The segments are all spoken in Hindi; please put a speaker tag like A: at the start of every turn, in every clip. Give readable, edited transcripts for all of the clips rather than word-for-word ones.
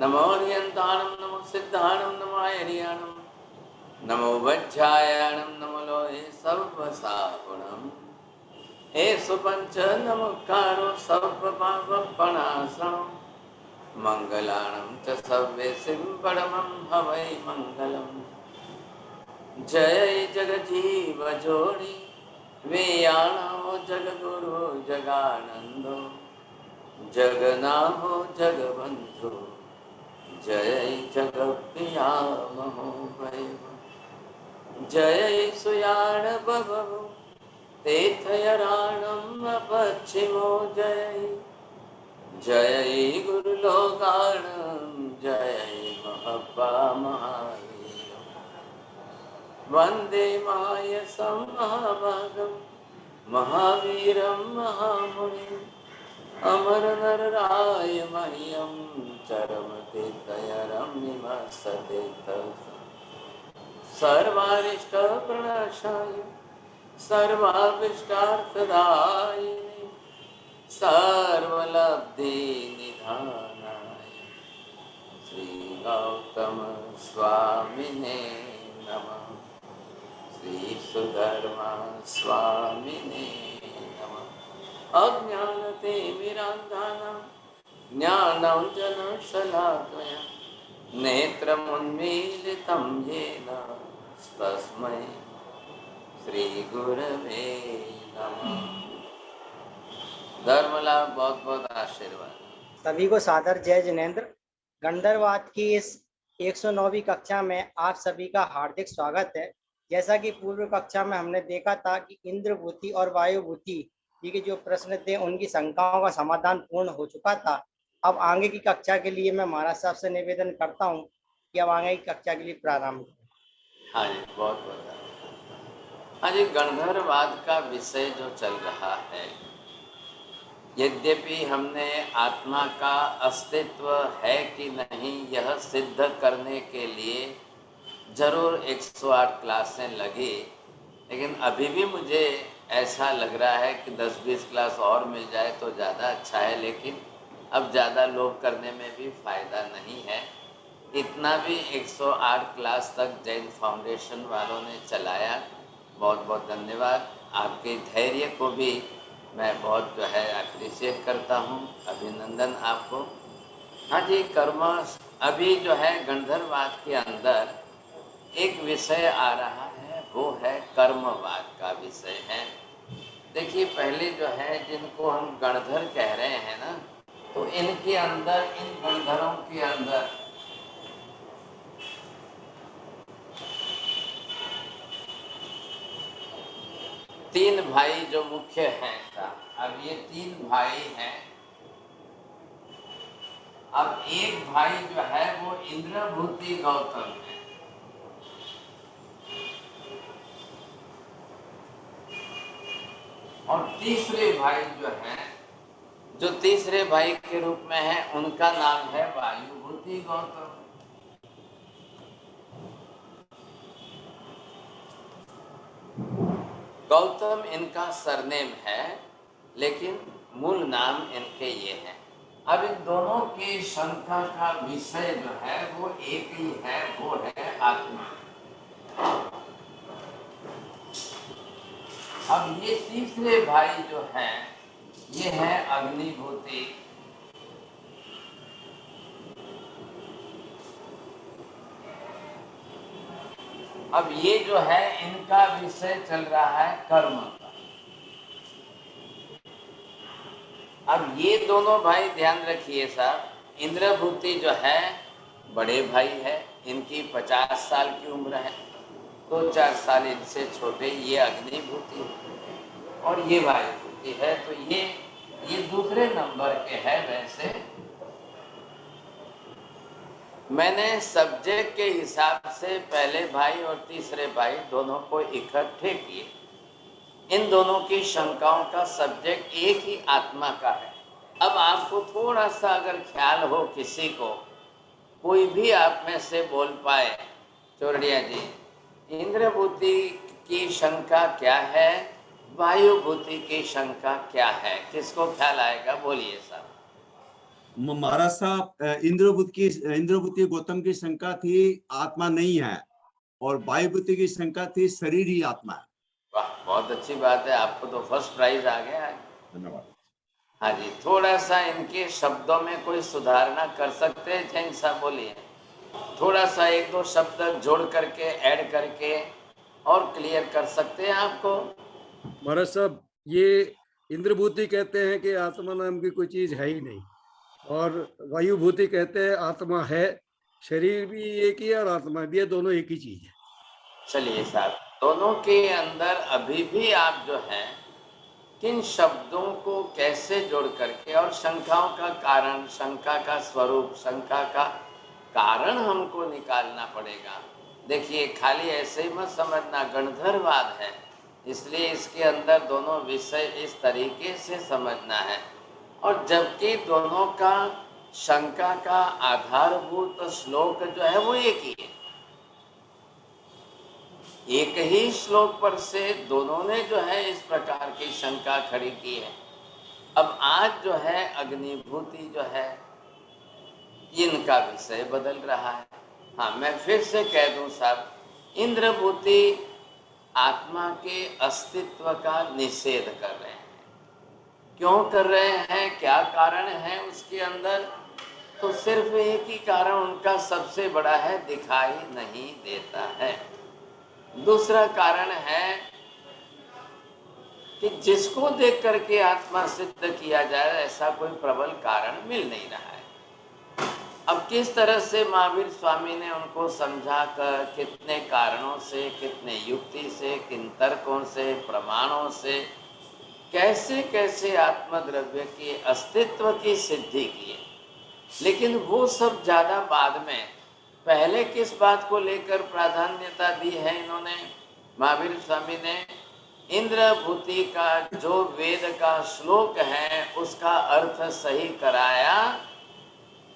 A: नमो रियंताणं नमो सिद्धाणं नमो आयर्याणं नमो वज्रायाणं नमो लोहे सर्वसागुणं हे सुपंच नमोकारो सर्वपापप्रणाशनं मंगलाणं च सर्वेसिं परमं भवै मंगलम्। जय जगजीव जोड़ी वेयाणो जगगुरु जगानंदो जगनाहो जगबंधु जय जगप्रिया महोदय। जय सुयाण बबु तीर्थयराणम पश्चिमो जय जय गुरुलोकाणं जय महब्बा महावीर वंदे मायसं महाभागं महावीरं महामुनिम् अमर नरराय मह्यं चरमतीर्थयरम्यमस्तते सर्वारिष्टप्रणशाय सर्वाभीष्टार्थदायिने सर्वलब्धिनिधानाय श्रीगौतम स्वामिने नमः। श्री सुधर्मा स्वामिने नमः। अज्ञानतिमिरान्धानां ज्ञानाञ्जनशलाकया नेत्रमुन्मीलितं येन तस्मै श्रीगुरवे नमः। धर्मलाभ बहुत बहुत आशीर्वाद।
B: सभी को सादर जय जिनेंद्र। गंधर्वाद की इस 109वीं कक्षा में आप सभी का हार्दिक स्वागत है। जैसा कि पूर्व कक्षा में हमने देखा था कि इंद्रभूति और वायुभूति ये जो प्रश्न थे उनकी शंकाओं का समाधान पूर्ण हो चुका था। अब आगे की कक्षा के लिए मैं महाराज साहब से निवेदन करता हूं कि अब आगे की कक्षा के लिए प्रारंभ करें।
A: हाँ जी, बहुत बहुत। हाँ जी, गंधर्वाद का विषय जो चल रहा है, यद्यपि हमने आत्मा का अस्तित्व है कि नहीं यह सिद्ध करने के लिए जरूर 108 क्लासें लगी, लेकिन अभी भी मुझे ऐसा लग रहा है कि 10-20 क्लास और मिल जाए तो ज़्यादा अच्छा है, लेकिन अब ज़्यादा लोभ करने में भी फ़ायदा नहीं है। इतना भी 108 क्लास तक जैन फाउंडेशन वालों ने चलाया, बहुत बहुत धन्यवाद। आपके धैर्य को भी मैं बहुत जो है अप्रिशिएट करता हूँ, अभिनंदन आपको। हाँ जी, कर्म अभी जो है गंधर्वाद के अंदर एक विषय आ रहा है, वो है कर्मवाद का विषय है। देखिए, पहले जो है जिनको हम गणधर कह रहे हैं ना, तो इनके अंदर, इन गणधरों के अंदर तीन भाई जो मुख्य हैं। अब ये तीन भाई हैं। अब एक भाई जो है वो इंद्रभूति गौतम है, और तीसरे भाई जो हैं, जो तीसरे भाई के रूप में है, उनका नाम है वायुभूति गौतम। गौतम इनका सरनेम है, लेकिन मूल नाम इनके ये है। अब इन दोनों की शंका का विषय जो है वो एक ही है, वो है आत्मा। अब ये तीसरे भाई जो हैं, ये है अग्निभूति। अब ये जो है इनका विषय चल रहा है कर्म का। अब ये दोनों भाई ध्यान रखिए साहब, इंद्रभूति जो है बड़े भाई है, इनकी 50 साल की उम्र है, 2-4 साल इनसे छोटे ये अग्निभूति और ये वायुभूति है। तो ये दूसरे नंबर के है। वैसे मैंने सब्जेक्ट के हिसाब से पहले भाई और तीसरे भाई दोनों को इकट्ठे किए। इन दोनों की शंकाओं का सब्जेक्ट एक ही आत्मा का है। अब आपको थोड़ा सा अगर ख्याल हो, किसी को कोई भी आप में से बोल पाए, चोरडिया जी, इंद्रभूति की शंका क्या है, वायुभूति की शंका क्या है, किसको ख्याल आएगा? बोलिए साहब।
C: महाराज साहब, इंद्रभूति गौतम की शंका थी आत्मा नहीं है, और वायुभूति की शंका थी शरीर ही आत्मा है।
A: वाह, बहुत अच्छी बात है, आपको तो फर्स्ट प्राइज आ गया है।
C: धन्यवाद।
A: हाँ जी, थोड़ा सा इनके शब्दों में कोई सुधारना कर सकते हैं जैन साहब? बोलिए, थोड़ा सा एक दो शब्द जोड़ करके ऐड करके और क्लियर कर सकते हैं आपको?
D: महाराज साहब, ये इंद्रभूति कहते हैं कि आत्मा नाम की कोई चीज है ही नहीं, और वायुभूति कहते हैं आत्मा है, शरीर भी एक ही है और आत्मा भी है, दोनों एक ही चीज है।
A: चलिए साहब, दोनों के अंदर अभी भी आप जो है किन शब्दों को कैसे जोड़ करके, और शंकाओं का कारण, शंका का स्वरूप, शंका का कारण हमको निकालना पड़ेगा। देखिए, खाली ऐसे ही मत समझना गणधरवाद है, इसलिए इसके अंदर दोनों विषय इस तरीके से समझना है। और जबकि दोनों का शंका का आधारभूत श्लोक जो है वो एक ही है, एक ही श्लोक पर से दोनों ने जो है इस प्रकार की शंका खड़ी की है। अब आज जो है अग्निभूति जो है इनका विषय बदल रहा है। हाँ, मैं फिर से कह दूं साहब, इंद्रभूति आत्मा के अस्तित्व का निषेध कर रहे हैं। क्यों कर रहे हैं, क्या कारण है उसके अंदर? तो सिर्फ एक ही कारण उनका सबसे बड़ा है, दिखाई नहीं देता है। दूसरा कारण है कि जिसको देख करके आत्मा सिद्ध किया जाए ऐसा कोई प्रबल कारण मिल नहीं रहा है। अब किस तरह से महावीर स्वामी ने उनको समझा कर, कितने कारणों से, कितने युक्ति से, किन तर्कों से, प्रमाणों से, कैसे कैसे आत्मद्रव्य के अस्तित्व की सिद्धि की है। लेकिन वो सब ज़्यादा बाद में, पहले किस बात को लेकर प्राधान्यता दी है इन्होंने? महावीर स्वामी ने इंद्रभूति का जो वेद का श्लोक है उसका अर्थ सही कराया,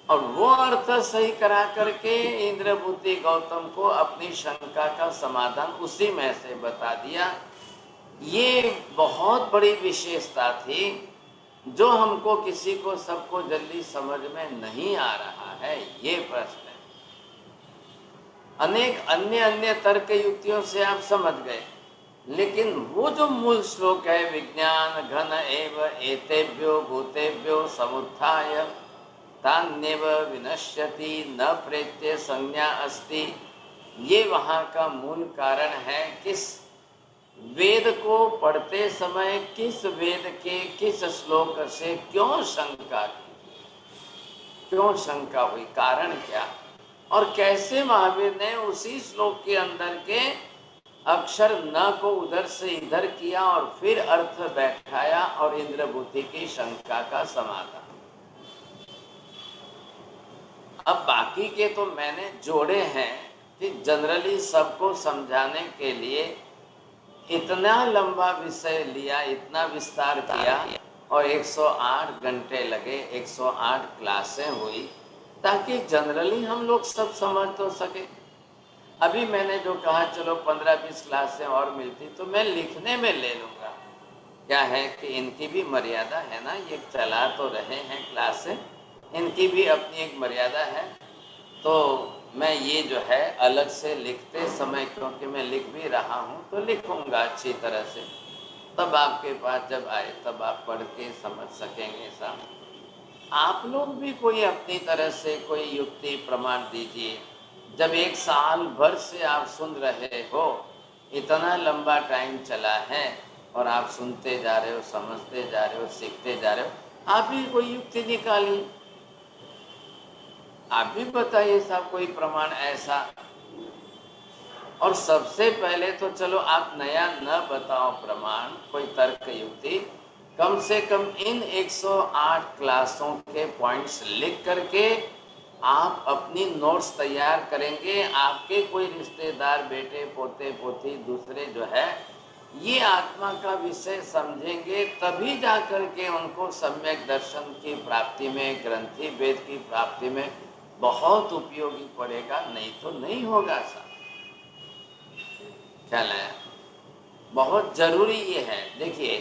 A: और वो अर्थ सही करा करके इंद्रभूति गौतम को अपनी शंका का समाधान उसी में से बता दिया। ये बहुत बड़ी विशेषता थी जो हमको किसी को, सबको जल्दी समझ में नहीं आ रहा है, ये प्रश्न है। अनेक अन्य तर्क युक्तियों से आप समझ गए, लेकिन वो जो मूल श्लोक है, विज्ञान घन एव एतेभ्यो भूतेभ्यो समुत्थाय तान्येव विनश्यति न प्रेत्य संज्ञा अस्ति, ये वहाँ का मूल कारण है। किस वेद को पढ़ते समय किस वेद के किस श्लोक से क्यों शंका की, क्यों शंका हुई, कारण क्या, और कैसे महावीर ने उसी श्लोक के अंदर के अक्षर न को उधर से इधर किया और फिर अर्थ बैठाया और इंद्रभूति की शंका का समाधान। अब बाकी के तो मैंने जोड़े हैं कि जनरली सबको समझाने के लिए इतना लंबा विषय लिया, इतना विस्तार किया, और 108 घंटे लगे, 108 क्लासें हुई, ताकि जनरली हम लोग सब समझ तो सके। अभी मैंने जो कहा चलो 15-20 क्लासें और मिलती तो मैं लिखने में ले लूँगा। क्या है कि इनकी भी मर्यादा है ना, ये चला तो रहे हैं क्लासें, इनकी भी अपनी एक मर्यादा है। तो मैं ये जो है अलग से लिखते समय, क्योंकि मैं लिख भी रहा हूँ, तो लिखूँगा अच्छी तरह से, तब आपके पास जब आए तब आप पढ़ के समझ सकेंगे। साहब, आप लोग भी कोई अपनी तरह से कोई युक्ति प्रमाण दीजिए। जब 1 साल भर से आप सुन रहे हो, इतना लंबा टाइम चला है, और आप सुनते जा रहे हो, समझते जा रहे हो, सीखते जा रहे हो, आप भी कोई युक्ति निकालिए, आप भी बताइए साहब कोई प्रमाण ऐसा। और सबसे पहले तो चलो आप नया न बताओ प्रमाण, कोई तर्क युक्ति, कम से कम इन 108 क्लासों के पॉइंट्स लिख करके आप अपनी नोट्स तैयार करेंगे। आपके कोई रिश्तेदार, बेटे, पोते, पोती, दूसरे जो है ये आत्मा का विषय समझेंगे, तभी जा कर के उनको सम्यक दर्शन की प्राप्ति में, ग्रंथि वेद की प्राप्ति में बहुत उपयोगी पड़ेगा, नहीं तो नहीं होगा साहब। ख्याल है, बहुत जरूरी ये है। देखिए,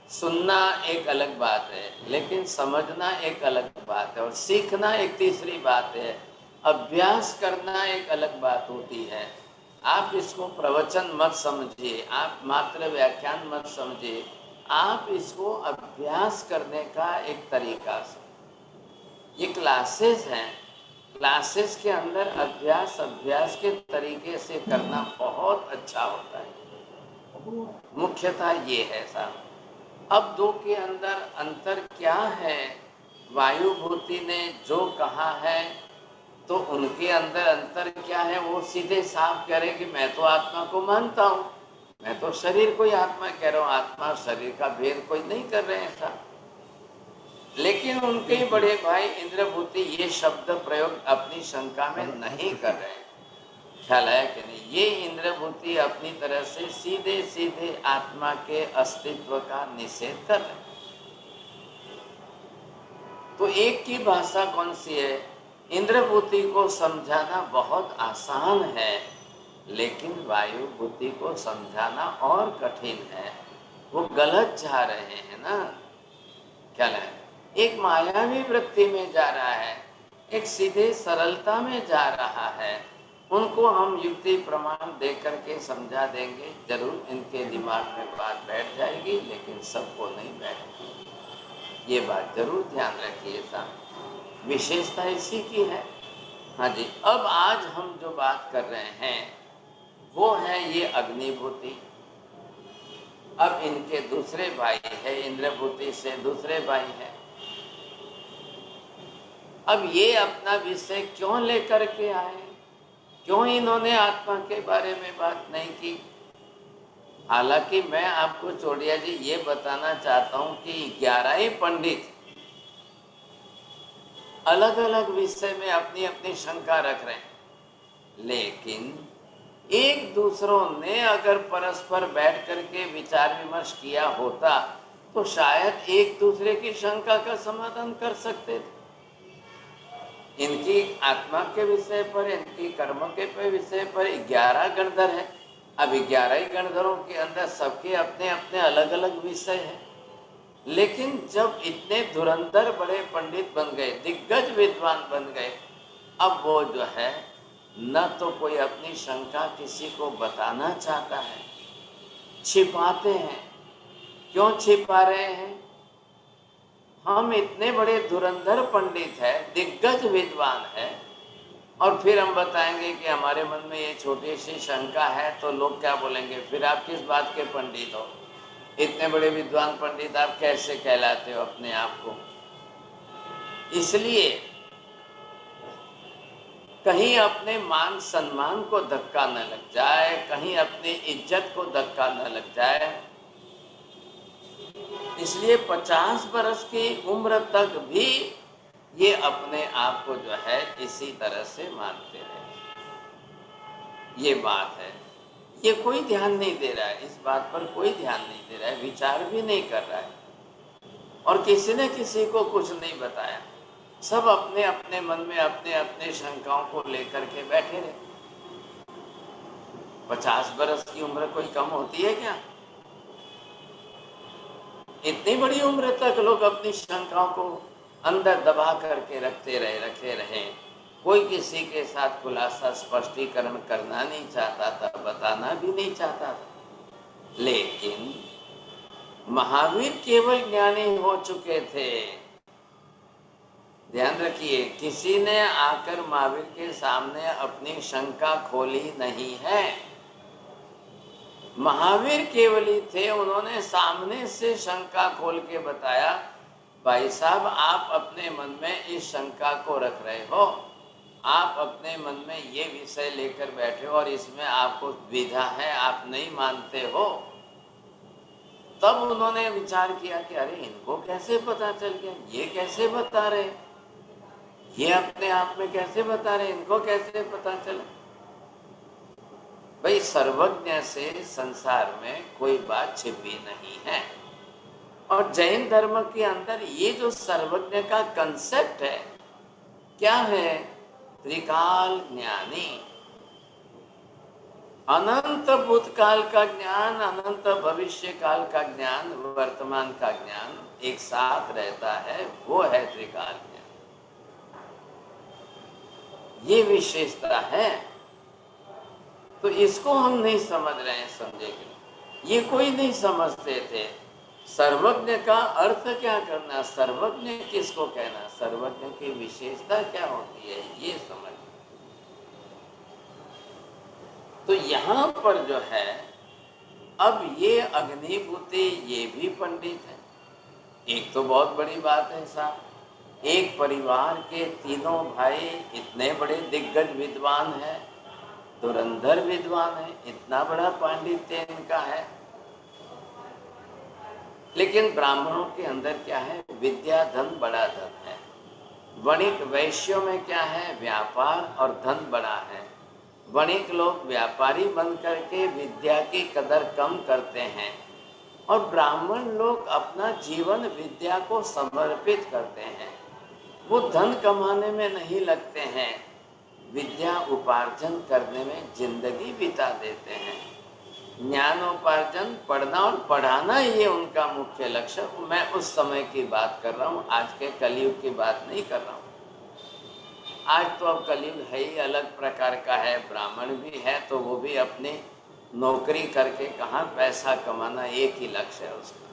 A: सुनना एक अलग बात है, लेकिन समझना एक अलग बात है, और सीखना एक तीसरी बात है। अभ्यास करना एक अलग बात होती है। आप इसको प्रवचन मत समझिए, आप मात्र व्याख्यान मत समझिए, आप इसको अभ्यास करने का एक तरीका से। ये क्लासेस हैं, क्लासेस के अंदर अभ्यास के तरीके से करना बहुत अच्छा होता है। मुख्यतः ये है साहब। अब दो के अंदर अंतर क्या है, वायुभूति ने जो कहा है तो उनके अंदर अंतर क्या है, वो सीधे साफ कह रहे कि मैं तो आत्मा को मानता हूँ, मैं तो शरीर को ही आत्मा कह रहा हूँ, आत्मा शरीर का भेद कोई नहीं कर रहे हैं साहब। लेकिन उनके बड़े भाई इंद्रभूति ये शब्द प्रयोग अपनी शंका में नहीं कर रहे हैं। ख्याल है कि नहीं? ये इंद्रभूति अपनी तरह से सीधे सीधे आत्मा के अस्तित्व का निषेध कर रहे हैं। तो एक की भाषा कौन सी है? इंद्रभूति को समझाना बहुत आसान है, लेकिन वायुभूति को समझाना और कठिन है। वो गलत जा रहे हैं ना। क्या है? एक मायावी वृत्ति में जा रहा है, एक सीधे सरलता में जा रहा है। उनको हम युक्ति प्रमाण दे करके समझा देंगे, जरूर इनके दिमाग में बात बैठ जाएगी, लेकिन सबको नहीं बैठेगी। ये बात जरूर ध्यान रखिए साहब, विशेषता इसी की है। हाँ जी, अब आज हम जो बात कर रहे हैं वो है ये अग्निभूति। अब इनके दूसरे भाई है, इंद्रभूति से दूसरे भाई है। अब ये अपना विषय क्यों लेकर के आए? क्यों इन्होंने आत्मा के बारे में बात नहीं की? हालांकि मैं आपको चोड़िया जी ये बताना चाहता हूं कि 11 ही पंडित अलग अलग विषय में अपनी अपनी शंका रख रहे हैं, लेकिन एक दूसरों ने अगर परस्पर बैठ करके विचार विमर्श किया होता तो शायद एक दूसरे की शंका का समाधान कर सकते थे। इनकी आत्मा के विषय पर, इनकी कर्म के विषय पर 11 गणधर है। अब 11 ही गणधरों के अंदर सबके अपने अपने अलग अलग विषय हैं, लेकिन जब इतने धुरंधर बड़े पंडित बन गए, दिग्गज विद्वान बन गए, अब वो जो है न तो कोई अपनी शंका किसी को बताना चाहता है, छिपाते हैं। क्यों छिपा रहे हैं? हम इतने बड़े धुरंधर पंडित हैं, दिग्गज विद्वान हैं, और फिर हम बताएंगे कि हमारे मन में ये छोटी सी शंका है, तो लोग क्या बोलेंगे, फिर आप किस बात के पंडित हो? इतने बड़े विद्वान पंडित आप कैसे कहलाते हो अपने आप को? इसलिए कहीं अपने मान सम्मान को धक्का न लग जाए, कहीं अपनी इज्जत को धक्का न लग जाए, इसलिए 50 बरस की उम्र तक भी ये अपने आप को जो है इसी तरह से मानते रहे। ये बात है। ये कोई ध्यान नहीं दे रहा है, इस बात पर कोई ध्यान नहीं दे रहा है, विचार भी नहीं कर रहा है, और किसी ने किसी को कुछ नहीं बताया। सब अपने अपने मन में अपने अपने शंकाओं को लेकर के बैठे रहे। 50 बरस की उम्र कोई कम होती है क्या? इतनी बड़ी उम्र तक लोग अपनी शंकाओं को अंदर दबा करके रखते रहे। कोई किसी के साथ खुलासा स्पष्टीकरण करना नहीं चाहता था, बताना भी नहीं चाहता था। लेकिन महावीर केवल ज्ञानी हो चुके थे। ध्यान रखिए, किसी ने आकर महावीर के सामने अपनी शंका खोली नहीं है। महावीर केवल ही थे, उन्होंने सामने से शंका खोल के बताया, भाई साहब आप अपने मन में इस शंका को रख रहे हो, आप अपने मन में ये विषय लेकर बैठे हो और इसमें आपको द्विधा है, आप नहीं मानते हो। तब उन्होंने विचार किया कि अरे इनको कैसे पता चल गया, ये कैसे बता रहे, ये अपने आप में कैसे बता रहे, इनको कैसे पता चला? भाई सर्वज्ञ से संसार में कोई बात छिपी नहीं है। और जैन धर्म के अंदर ये जो सर्वज्ञ का कंसेप्ट है, क्या है? त्रिकाल ज्ञानी। अनंत भूतकाल का ज्ञान, अनंत भविष्य काल का ज्ञान, वर्तमान का ज्ञान एक साथ रहता है, वो है त्रिकाल ज्ञान। ये विशेषता है। तो इसको हम नहीं समझ रहे हैं, समझे कि नहीं? ये कोई नहीं समझते थे। सर्वज्ञ का अर्थ क्या करना, सर्वज्ञ किसको कहना, सर्वज्ञ की विशेषता क्या होती है, ये समझ। तो यहाँ पर जो है, अब ये अग्निभूति ये भी पंडित है। एक तो बहुत बड़ी बात है साहब, एक परिवार के तीनों भाई इतने बड़े दिग्गज विद्वान हैं, धुरंधर विद्वान है, इतना बड़ा पांडित्य इनका है। लेकिन ब्राह्मणों के अंदर क्या है, विद्या धन बड़ा धन है। वणिक वैश्यों में क्या है, व्यापार और धन बड़ा है। वणिक लोग व्यापारी बन करके विद्या की कदर कम करते हैं, और ब्राह्मण लोग अपना जीवन विद्या को समर्पित करते हैं। वो धन कमाने में नहीं लगते हैं, विद्या उपार्जन करने में जिंदगी बिता देते हैं। ज्ञानोपार्जन, पढ़ना और पढ़ाना, ये उनका मुख्य लक्ष्य। मैं उस समय की बात कर रहा हूँ, आज के कलयुग की बात नहीं कर रहा हूँ। आज तो अब कलयुग है ही अलग प्रकार का है। ब्राह्मण भी है तो वो भी अपनी नौकरी करके कहाँ पैसा कमाना, एक ही लक्ष्य है उसका।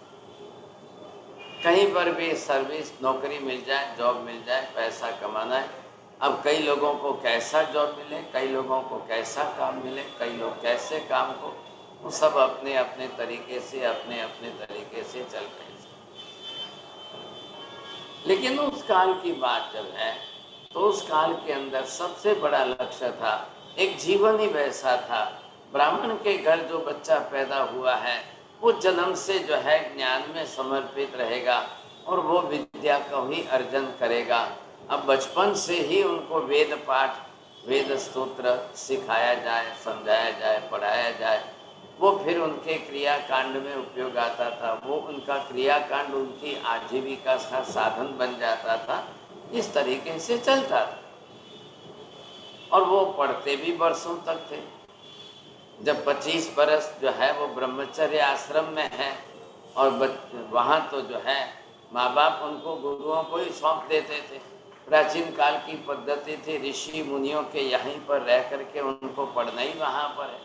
A: कहीं पर भी सर्विस नौकरी मिल जाए, जॉब मिल जाए, पैसा कमाना है। अब कई लोगों को कैसा जॉब मिले, कई लोगों को कैसा काम मिले, कई लोग कैसे काम को, वो सब अपने अपने तरीके से, अपने अपने तरीके से चल रहे हैं। लेकिन उस काल की बात जब है, तो उस काल के अंदर सबसे बड़ा लक्ष्य था, एक जीवन ही वैसा था। ब्राह्मण के घर जो बच्चा पैदा हुआ है, वो जन्म से जो है ज्ञान में समर्पित रहेगा और वो विद्या का ही अर्जन करेगा। अब बचपन से ही उनको वेद पाठ, वेद स्तोत्र सिखाया जाए, समझाया जाए, पढ़ाया जाए, वो फिर उनके क्रियाकांड में उपयोग आता था। वो उनका क्रियाकांड उनकी आजीविका का साधन बन जाता था। इस तरीके से चलता था, और वो पढ़ते भी वर्षों तक थे। जब 25 बरस जो है वो ब्रह्मचर्य आश्रम में है, और वहाँ तो जो है माँ बाप उनको गुरुओं को ही सौंप देते थे। प्राचीन काल की पद्धति थी, ऋषि मुनियों के यहीं पर रह करके उनको पढ़ना ही वहाँ पर है।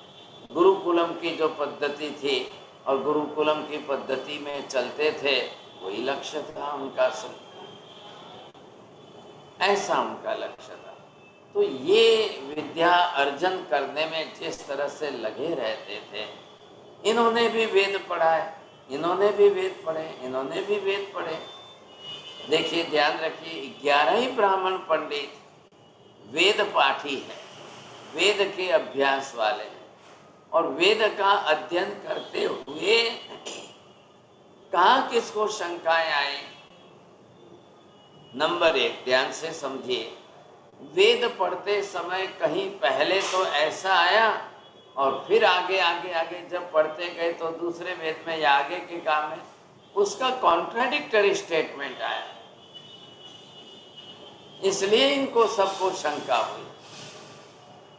A: गुरुकुलम की जो पद्धति थी, और गुरुकुलम की पद्धति में चलते थे, वही लक्ष्य था उनका सब, ऐसा उनका लक्ष्य था। तो ये विद्या अर्जन करने में जिस तरह से लगे रहते थे, इन्होंने भी वेद पढ़ा है, इन्होंने भी वेद पढ़े, इन्होंने भी वेद पढ़े। देखिए, ध्यान रखिए, 11 ही ब्राह्मण पंडित वेद पाठी है, वेद के अभ्यास वाले हैं, और वेद का अध्ययन करते हुए कहाँ किसको शंकाएं आई। नंबर 1, ध्यान से समझिए, वेद पढ़ते समय कहीं पहले तो ऐसा आया, और फिर आगे आगे आगे जब पढ़ते गए तो दूसरे वेद में या आगे के काम में उसका कॉन्ट्राडिक्टरी स्टेटमेंट आया, इसलिए इनको सबको शंका हुई।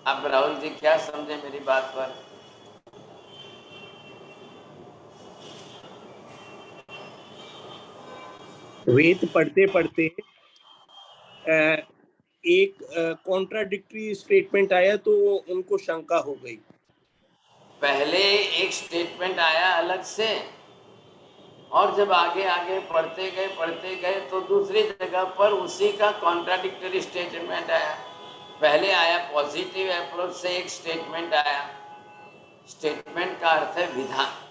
A: अब राहुल जी क्या समझे मेरी बात पर?
E: वेद पढ़ते पढ़ते एक कॉन्ट्राडिक्टरी स्टेटमेंट आया तो उनको शंका हो गई।
A: पहले एक स्टेटमेंट आया अलग से, और जब आगे आगे पढ़ते गए तो दूसरी जगह पर उसी का कॉन्ट्राडिक्टरी स्टेटमेंट आया। पहले आया पॉजिटिव अप्रोच से एक स्टेटमेंट आया, स्टेटमेंट का अर्थ है विधान।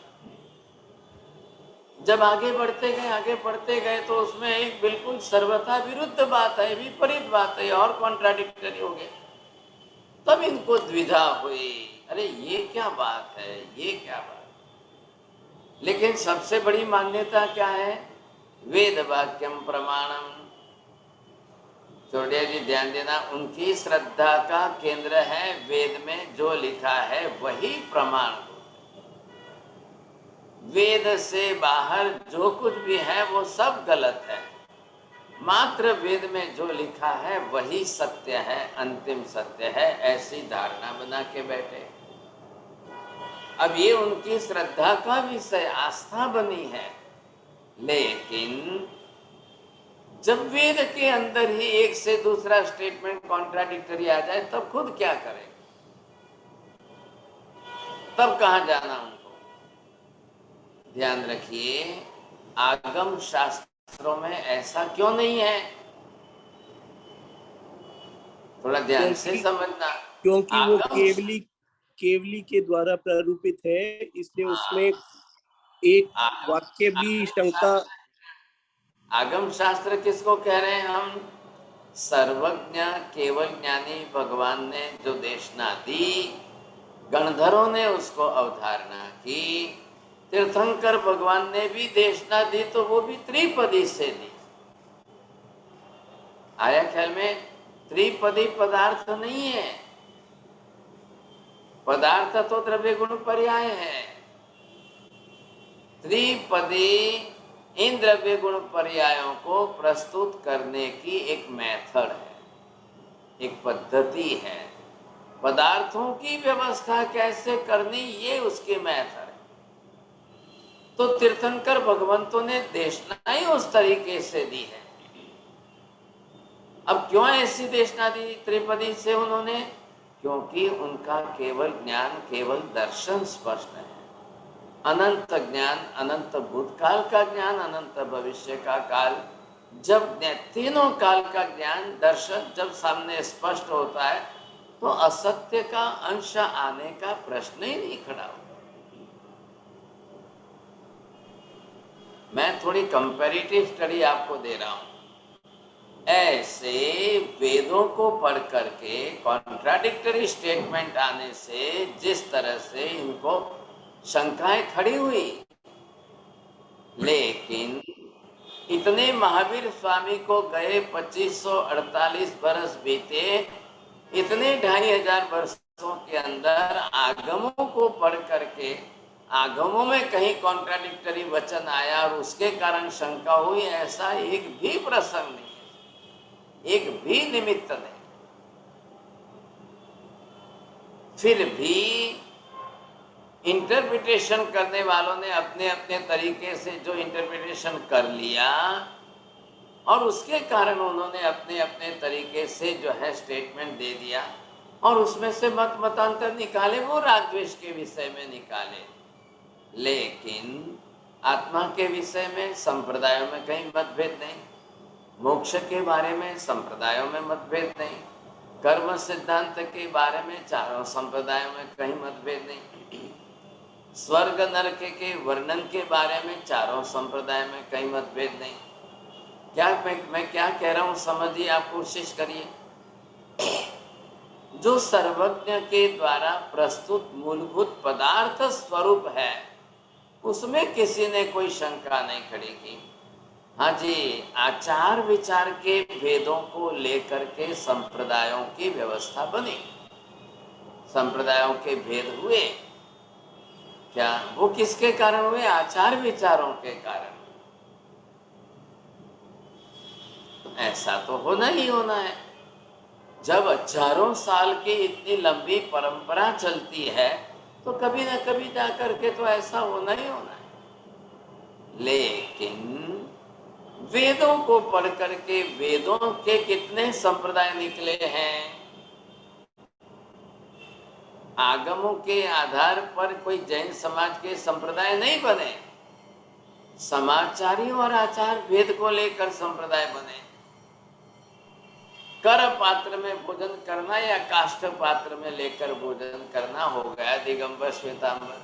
A: जब आगे बढ़ते गए तो उसमें एक बिल्कुल सर्वथा विरुद्ध बात है, विपरीत बात है, और कॉन्ट्राडिक्टरी हो गए। तब इनको द्विधा हुई, अरे ये क्या बात है, ये क्या बात। लेकिन सबसे बड़ी मान्यता क्या है, वेद वाक्यम प्रमाणम। चौड़िया जी ध्यान देना, उनकी श्रद्धा का केंद्र है वेद में जो लिखा है वही प्रमाण। वेद से बाहर जो कुछ भी है वो सब गलत है, मात्र वेद में जो लिखा है वही सत्य है, अंतिम सत्य है, ऐसी धारणा बना के बैठे। अब ये उनकी श्रद्धा का विषय, आस्था बनी है, लेकिन जब वेद के अंदर ही एक से दूसरा स्टेटमेंट कॉन्ट्राडिक्टरी आ जाए तब खुद क्या करें, तब कहां जाना उनको। ध्यान रखिए, आगम शास्त्रों में ऐसा क्यों नहीं है, थोड़ा ध्यान से समझना।
E: क्योंकि वो
A: आगम
E: केवली के द्वारा प्रारूपित है, इसलिए उसमें एक वाक्य भी शंका।
A: आगम शास्त्र किसको कह रहे हैं हम? सर्वज्ञ केवल ज्ञानी भगवान ने जो देशना दी, गणधरों ने उसको अवधारणा की, तीर्थंकर भगवान ने भी देशना दी, तो वो भी त्रिपदी से दी। आया ख्याल में? त्रिपदी पदार्थ नहीं है, पदार्थ तो द्रव्य गुण पर्याय है। त्रिपदी इन द्रव्य गुण पर्यायों को प्रस्तुत करने की एक मेथड है, एक पद्धति है। पदार्थों की व्यवस्था कैसे करनी, ये उसकी मेथड है। तो तीर्थंकर भगवंतों ने देशना ही उस तरीके से दी है। अब क्यों ऐसी देशना दी त्रिपदी से उन्होंने? क्योंकि उनका केवल ज्ञान, केवल दर्शन स्पष्ट है। अनंत ज्ञान, अनंत भूतकाल का ज्ञान, अनंत भविष्य का काल, जब तीनों काल का ज्ञान, दर्शन जब सामने स्पष्ट होता है तो असत्य का अंश आने का प्रश्न ही नहीं खड़ा होता। मैं थोड़ी कंपैरेटिव स्टडी आपको दे रहा हूं। ऐसे वेदों को पढ़ करके कॉन्ट्राडिक्टरी स्टेटमेंट आने से जिस तरह से इनको शंकाएं खड़ी हुई, लेकिन इतने महावीर स्वामी को गए 2548 बरस बीते, इतने 2500 वर्षों के अंदर आगमों को पढ़ करके आगमों में कहीं कॉन्ट्राडिक्टरी वचन आया और उसके कारण शंका हुई, ऐसा एक भी प्रसंग नहीं, एक भी निमित्त नहीं। फिर भी इंटरप्रिटेशन करने वालों ने अपने अपने तरीके से जो इंटरप्रिटेशन कर लिया और उसके कारण उन्होंने अपने अपने तरीके से जो है स्टेटमेंट दे दिया और उसमें से मतांतर निकाले, वो राग द्वेष के विषय में निकाले। लेकिन आत्मा के विषय में संप्रदायों में कहीं मतभेद नहीं, मोक्ष के बारे में संप्रदायों में मतभेद नहीं, कर्म सिद्धांत के बारे में चारों संप्रदायों में कहीं मतभेद नहीं, स्वर्ग नरक के वर्णन के बारे में चारों संप्रदाय में कहीं मतभेद नहीं। क्या मैं क्या कह रहा हूँ समझिए, आप कोशिश करिए। जो सर्वज्ञ के द्वारा प्रस्तुत मूलभूत पदार्थ स्वरूप है, उसमें किसी ने कोई शंका नहीं खड़ी की। हाँ जी, आचार विचार के भेदों को लेकर के संप्रदायों की व्यवस्था बनी, संप्रदायों के भेद हुए, क्या वो किसके कारण हुए? आचार विचारों के कारण। ऐसा तो होना ही होना है। जब हजारों साल की इतनी लंबी परंपरा चलती है तो कभी ना कभी जाकर के तो ऐसा होना ही होना है। लेकिन वेदों को पढ़ करके वेदों के कितने संप्रदाय निकले हैं। आगमों के आधार पर कोई जैन समाज के संप्रदाय नहीं बने, समाचारी और आचार भेद को लेकर संप्रदाय बने। कर पात्र में भोजन करना या काष्ठ पात्र में लेकर भोजन करना हो गया दिगंबर श्वेतांबर।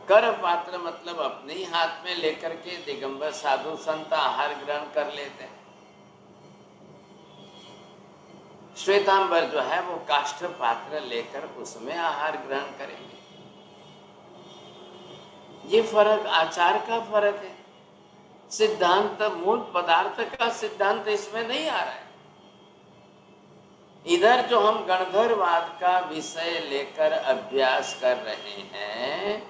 A: कर पात्र मतलब अपने ही हाथ में लेकर के दिगंबर साधु संत आहार ग्रहण कर लेते हैं। श्वेतांबर जो है वो काष्ठ पात्र लेकर उसमें आहार ग्रहण करेंगे। ये फर्क आचार का फर्क है, सिद्धांत मूल पदार्थ का सिद्धांत इसमें नहीं आ रहा है। इधर जो हम गणधरवाद का विषय लेकर अभ्यास कर रहे हैं,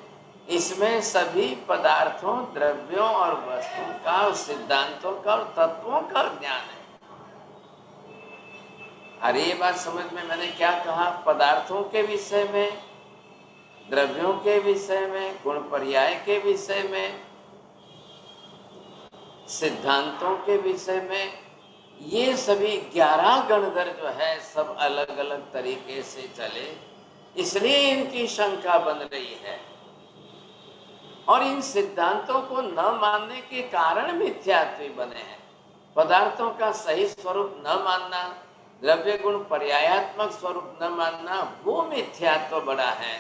A: इसमें सभी पदार्थों, द्रव्यों और वस्तुओं का, सिद्धांतों का और तत्वों का ज्ञान है। अरे ये बात समझ में, मैंने क्या कहा? पदार्थों के विषय में, द्रव्यों के विषय में, गुण पर्याय के विषय में, सिद्धांतों के विषय में, ये सभी 11 गणधर जो है सब अलग अलग तरीके से चले, इसलिए इनकी शंका बन रही है। और इन सिद्धांतों को न मानने के कारण मिथ्यात्व बने हैं। पदार्थों का सही स्वरूप न मानना, द्रव्य गुण पर्यायात्मक स्वरूप न मानना, वो मिथ्यात्व बड़ा है।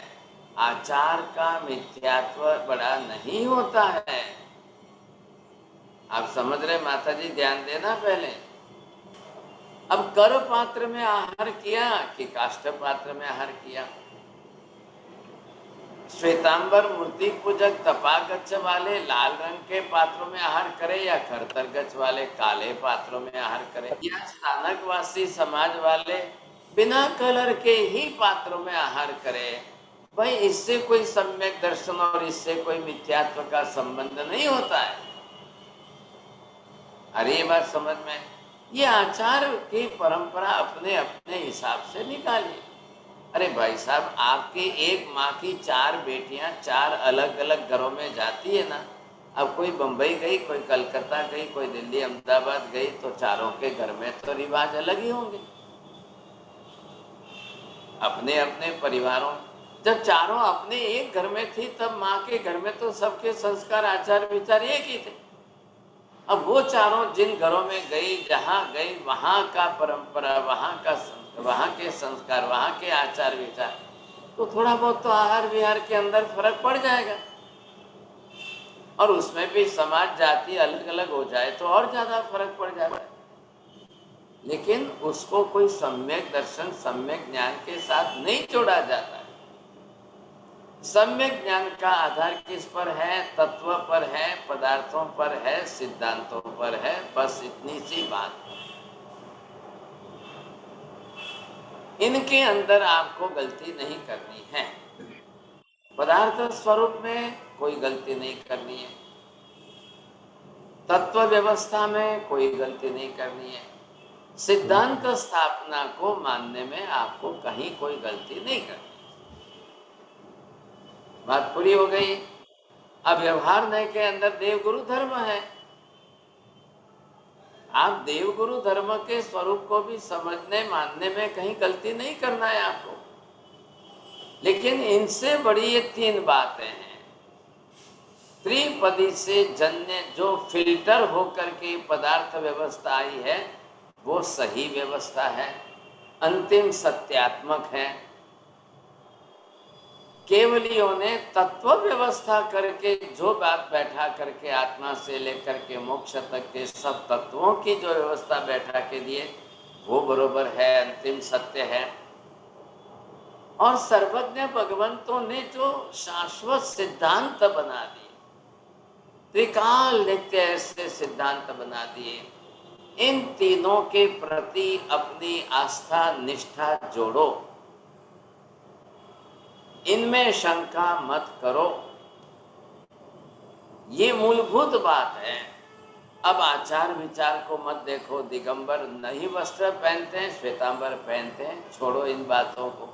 A: आचार का मिथ्यात्व बड़ा नहीं होता है। आप समझ रहे माता जी? ध्यान देना पहले। अब कर पात्र में आहार किया कि काष्ठ पात्र में आहार किया? श्वेतांबर मूर्ति पूजक तपागच्छ वाले लाल रंग के पात्रों में आहार करे या खरतरगच्छ वाले काले पात्रों में आहार करे, या स्थानकवासी समाज वाले बिना कलर के ही पात्रों में आहार करे? भाई इससे कोई सम्यक दर्शन और इससे कोई मिथ्यात्व का संबंध नहीं होता है। अरे ये बात समझ में? ये आचार की परंपरा अपने अपने हिसाब से निकालिए। अरे भाई साहब, आपकी एक माँ की 4 बेटियां 4 अलग अलग घरों में जाती है ना। अब कोई बंबई गई, कोई कलकत्ता गई, कोई दिल्ली अहमदाबाद गई, तो चारों के घर में तो रिवाज अलग ही होंगे अपने अपने परिवारों। जब चारों अपने एक घर में थी तब माँ के घर में तो सबके संस्कार आचार विचार एक ही थे। अब वो चारों जिन घरों में गई, जहाँ गई, वहाँ का परंपरा, वहाँ के संस्कार, वहाँ के आचार विचार, तो थोड़ा बहुत तो आहार विहार के अंदर फर्क पड़ जाएगा। और उसमें भी समाज जाति अलग अलग हो जाए तो और ज्यादा फर्क पड़ जाता है। लेकिन उसको कोई सम्यक दर्शन, सम्यक ज्ञान के साथ नहीं जोड़ा जाता है। सम्यक ज्ञान का आधार किस पर है? तत्व पर है, पदार्थों पर है, सिद्धांतों पर है। बस इतनी सी बात। इनके अंदर आपको गलती नहीं करनी है। पदार्थ स्वरूप में कोई गलती नहीं करनी है, तत्व व्यवस्था में कोई गलती नहीं करनी है, सिद्धांत स्थापना को मानने में आपको कहीं कोई गलती नहीं करनी। बात पूरी हो गई। अब व्यवहार नय के अंदर देवगुरु धर्म है। आप देवगुरु धर्म के स्वरूप को भी समझने मानने में कहीं गलती नहीं करना है आपको। लेकिन इनसे बड़ी ये 3 बातें हैं। त्रिपदी से जन्य जो फिल्टर होकर के पदार्थ व्यवस्था आई है वो सही व्यवस्था है, अंतिम सत्यात्मक है। केवलियों ने तत्व व्यवस्था करके जो बात बैठा करके आत्मा से लेकर के मोक्ष तक के सब तत्वों की जो व्यवस्था बैठा के दिए वो बरोबर है, अंतिम सत्य है। और सर्वज्ञ भगवंतों ने जो शाश्वत सिद्धांत बना दिए, त्रिकाल नित्य ऐसे सिद्धांत बना दिए, इन तीनों के प्रति अपनी आस्था निष्ठा जोड़ो, इनमें शंका मत करो। ये मूलभूत बात है। अब आचार विचार को मत देखो। दिगंबर नहीं वस्त्र पहनते हैं, श्वेतांबर पहनते हैं, छोड़ो इन बातों को,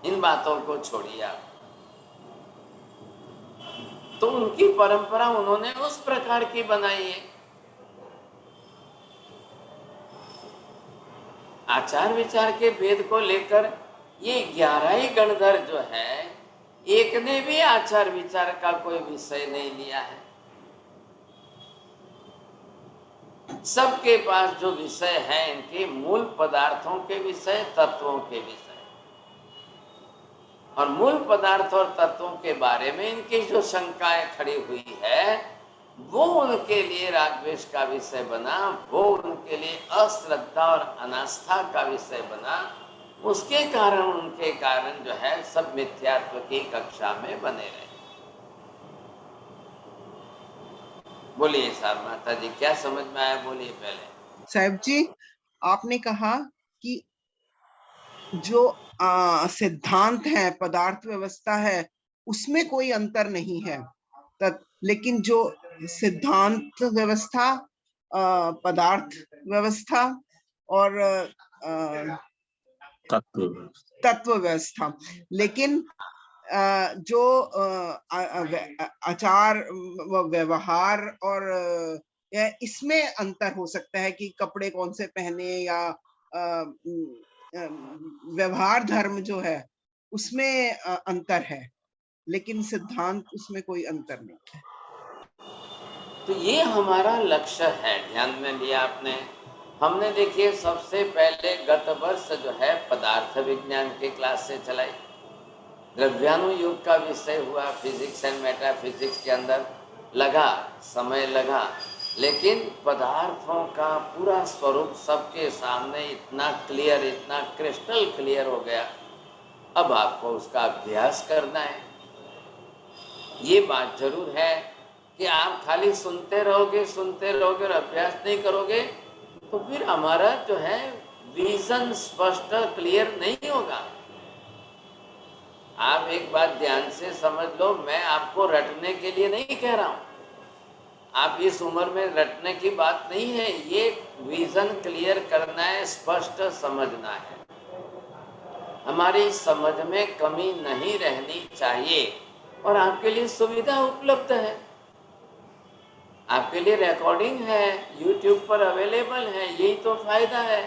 A: इन बातों को छोड़िए आप। तो उनकी परंपरा उन्होंने उस प्रकार की बनाई है। आचार विचार के भेद को लेकर ये 11 ही गणधर जो है, एक ने भी आचार विचार का कोई विषय नहीं लिया है। सबके पास जो विषय है इनके मूल पदार्थों के विषय, तत्वों के विषय, और मूल पदार्थ और तत्वों के बारे में इनकी जो शंकाएं खड़ी हुई है वो उनके लिए रागद्वेष का विषय बना, वो उनके लिए अश्रद्धा और अनास्था का विषय बना। उसके कारण उनके कारण जो है सब मिथ्यात्व की कक्षा में बने रहे। बोलिए साहब माता जी, क्या समझ में आया? बोलिए पहले।
F: साहब जी, आपने कहा कि जो सिद्धांत है, पदार्थ व्यवस्था है, उसमें कोई अंतर नहीं है। लेकिन जो सिद्धांत व्यवस्था, पदार्थ व्यवस्था और तत्व व्यवस्था। लेकिन जो आचार व्यवहार और इसमें अंतर हो सकता है कि कपड़े कौन से पहने या व्यवहार धर्म जो है उसमें अंतर है, लेकिन सिद्धांत उसमें कोई अंतर नहीं है।
A: तो ये हमारा लक्ष्य है, ध्यान में लिया आपने। हमने देखिए सबसे पहले गत वर्ष जो है पदार्थ विज्ञान की क्लास से चलाई, द्रव्यानुयोग का विषय हुआ, फिजिक्स एंड मेटाफिजिक्स के अंदर लगा समय लगा, लेकिन पदार्थों का पूरा स्वरूप सबके सामने इतना क्लियर, इतना क्रिस्टल क्लियर हो गया। अब आपको उसका अभ्यास करना है। ये बात जरूर है कि आप खाली सुनते रहोगे और अभ्यास नहीं करोगे तो फिर हमारा जो है विजन स्पष्ट क्लियर नहीं होगा। आप एक बात ध्यान से समझ लो, मैं आपको रटने के लिए नहीं कह रहा हूं, आप इस उम्र में रटने की बात नहीं है, ये विजन क्लियर करना है, स्पष्ट समझना है। हमारी समझ में कमी नहीं रहनी चाहिए और आपके लिए सुविधा उपलब्ध है, आपके लिए रिकॉर्डिंग है, YouTube पर अवेलेबल है, यही तो फायदा है।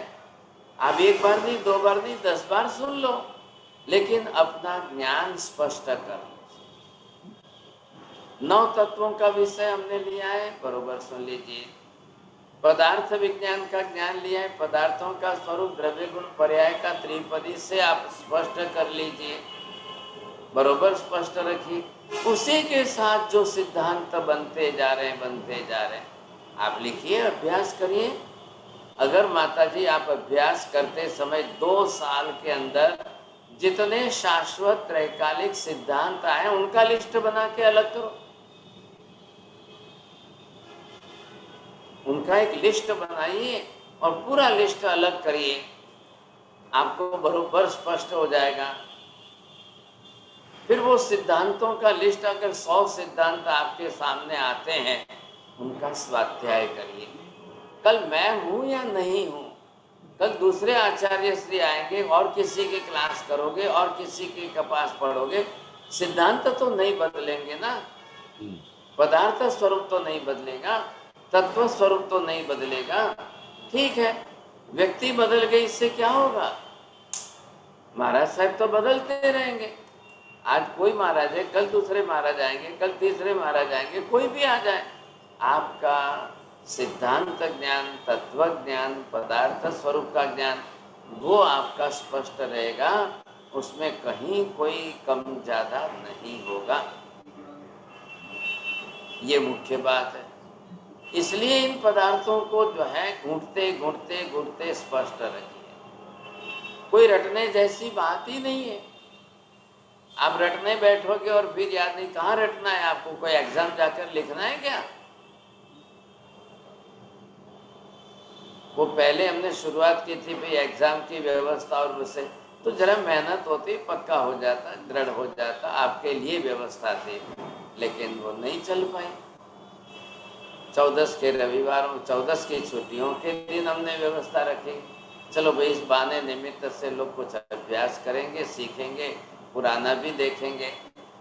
A: आप एक बार नहीं, 2 बार नहीं, 10 बार सुन लो, लेकिन अपना ज्ञान स्पष्ट कर। 9 तत्वों का विषय हमने लिया है, बरोबर सुन लीजिए। पदार्थ विज्ञान का ज्ञान लिया है, पदार्थों का स्वरूप द्रव्य गुण पर्याय का त्रिपदी से आप स्पष्ट कर लीजिए, बरोबर स्पष्ट रखिए। उसी के साथ जो सिद्धांत बनते जा रहे हैं आप लिखिए, अभ्यास करिए। अगर माताजी आप अभ्यास करते समय 2 साल के अंदर जितने शाश्वत त्रैकालिक सिद्धांत आए उनका लिस्ट बना के अलग करो, उनका एक लिस्ट बनाइए और पूरा लिस्ट अलग करिए, आपको बरोबर स्पष्ट हो जाएगा। फिर वो सिद्धांतों का लिस्ट, अगर 100 सिद्धांत आपके सामने आते हैं, उनका स्वाध्याय करिए। कल मैं हूं या नहीं हूं, कल दूसरे आचार्य श्री आएंगे और किसी की क्लास करोगे और किसी के पास पढ़ोगे, सिद्धांत तो नहीं बदलेंगे ना, पदार्थ स्वरूप तो नहीं बदलेगा, तत्व स्वरूप तो नहीं बदलेगा। ठीक है, व्यक्ति बदल गए, इससे क्या होगा? महाराज साहब तो बदलते रहेंगे, आज कोई महाराज है, कल दूसरे महाराज आएंगे, कल तीसरे महाराज आएंगे, कोई भी आ जाए। आपका सिद्धांत ज्ञान, तत्व ज्ञान, पदार्थ स्वरूप का ज्ञान, वो आपका स्पष्ट रहेगा, उसमें कहीं कोई कम ज्यादा नहीं होगा। ये मुख्य बात है। इसलिए इन पदार्थों को जो है घूंटते स्पष्ट रखिए। कोई रटने जैसी बात ही नहीं है। आप रटने बैठोगे और फिर याद नहीं, कहाँ रटना है आपको? कोई एग्जाम जाकर लिखना है क्या? वो पहले हमने शुरुआत की थी भाई एग्जाम की व्यवस्था और उससे तो जरा मेहनत होती, पक्का हो जाता, दृढ़ हो जाता, आपके लिए व्यवस्था थी, लेकिन वो नहीं चल पाई। 14 के रविवारों, 14 की छुट्टियों के दिन हमने व्यवस्था रखी, चलो भाई इस बहाने निमित्त से लोग कुछ अभ्यास करेंगे, सीखेंगे, पुराना भी देखेंगे।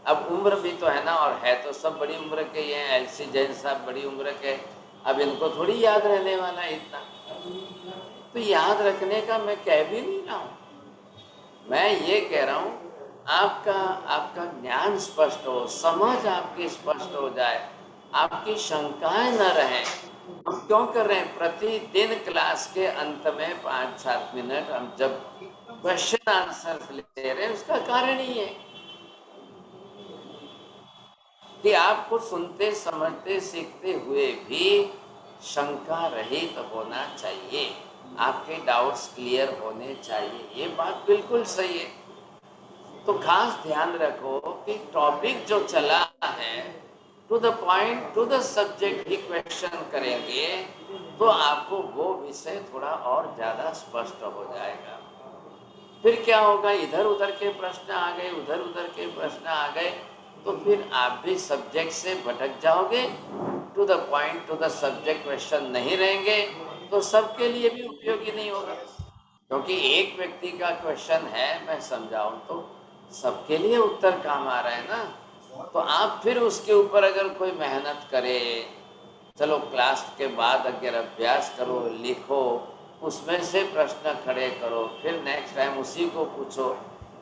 A: अब उम्र भी तो है ना, और है तो सब बड़ी उम्र के, ये एलसी जैन साहब बड़ी उम्र के, अब इनको थोड़ी याद रहने वाला है इतना, तो याद रखने का मैं कह भी नहीं रहा हूँ। मैं ये कह रहा हूँ आपका ज्ञान स्पष्ट हो, समझ आपकी स्पष्ट हो जाए, आपकी शंकाएं न रहें। हम क्यों कर रहे हैं? प्रतिदिन क्लास के अंत में 5-7 मिनट हम जब क्वेश्चन आंसर ले रहे हैं, उसका कारण ही है कि आपको सुनते, समझते, सीखते हुए भी शंका रहित होना चाहिए, आपके डाउट्स क्लियर होने चाहिए। ये बात बिल्कुल सही है। तो खास ध्यान रखो कि टॉपिक जो चला है, to the point, to the subject ही क्वेश्चन करेंगे तो आपको वो विषय थोड़ा और ज़्यादा स्पष्ट हो जाएगा। फिर क्या होगा, इधर उधर के प्रश्न आ गए, उधर उधर के प्रश्न आ गए, तो फिर आप भी सब्जेक्ट से भटक जाओगे, to the point, to the subject question नहीं रहेंगे, तो सबके लिए भी उपयोगी नहीं होगा, क्योंकि एक व्यक्ति का क्वेश्चन है, मैं समझाऊं तो सबके लिए उत्तर काम आ रहा है ना। तो आप फिर उसके ऊपर अगर कोई मेहनत करे, चलो क्लास के बाद अगर अभ्यास करो, लिखो, उसमें से प्रश्न खड़े करो, फिर नेक्स्ट टाइम उसी को पूछो,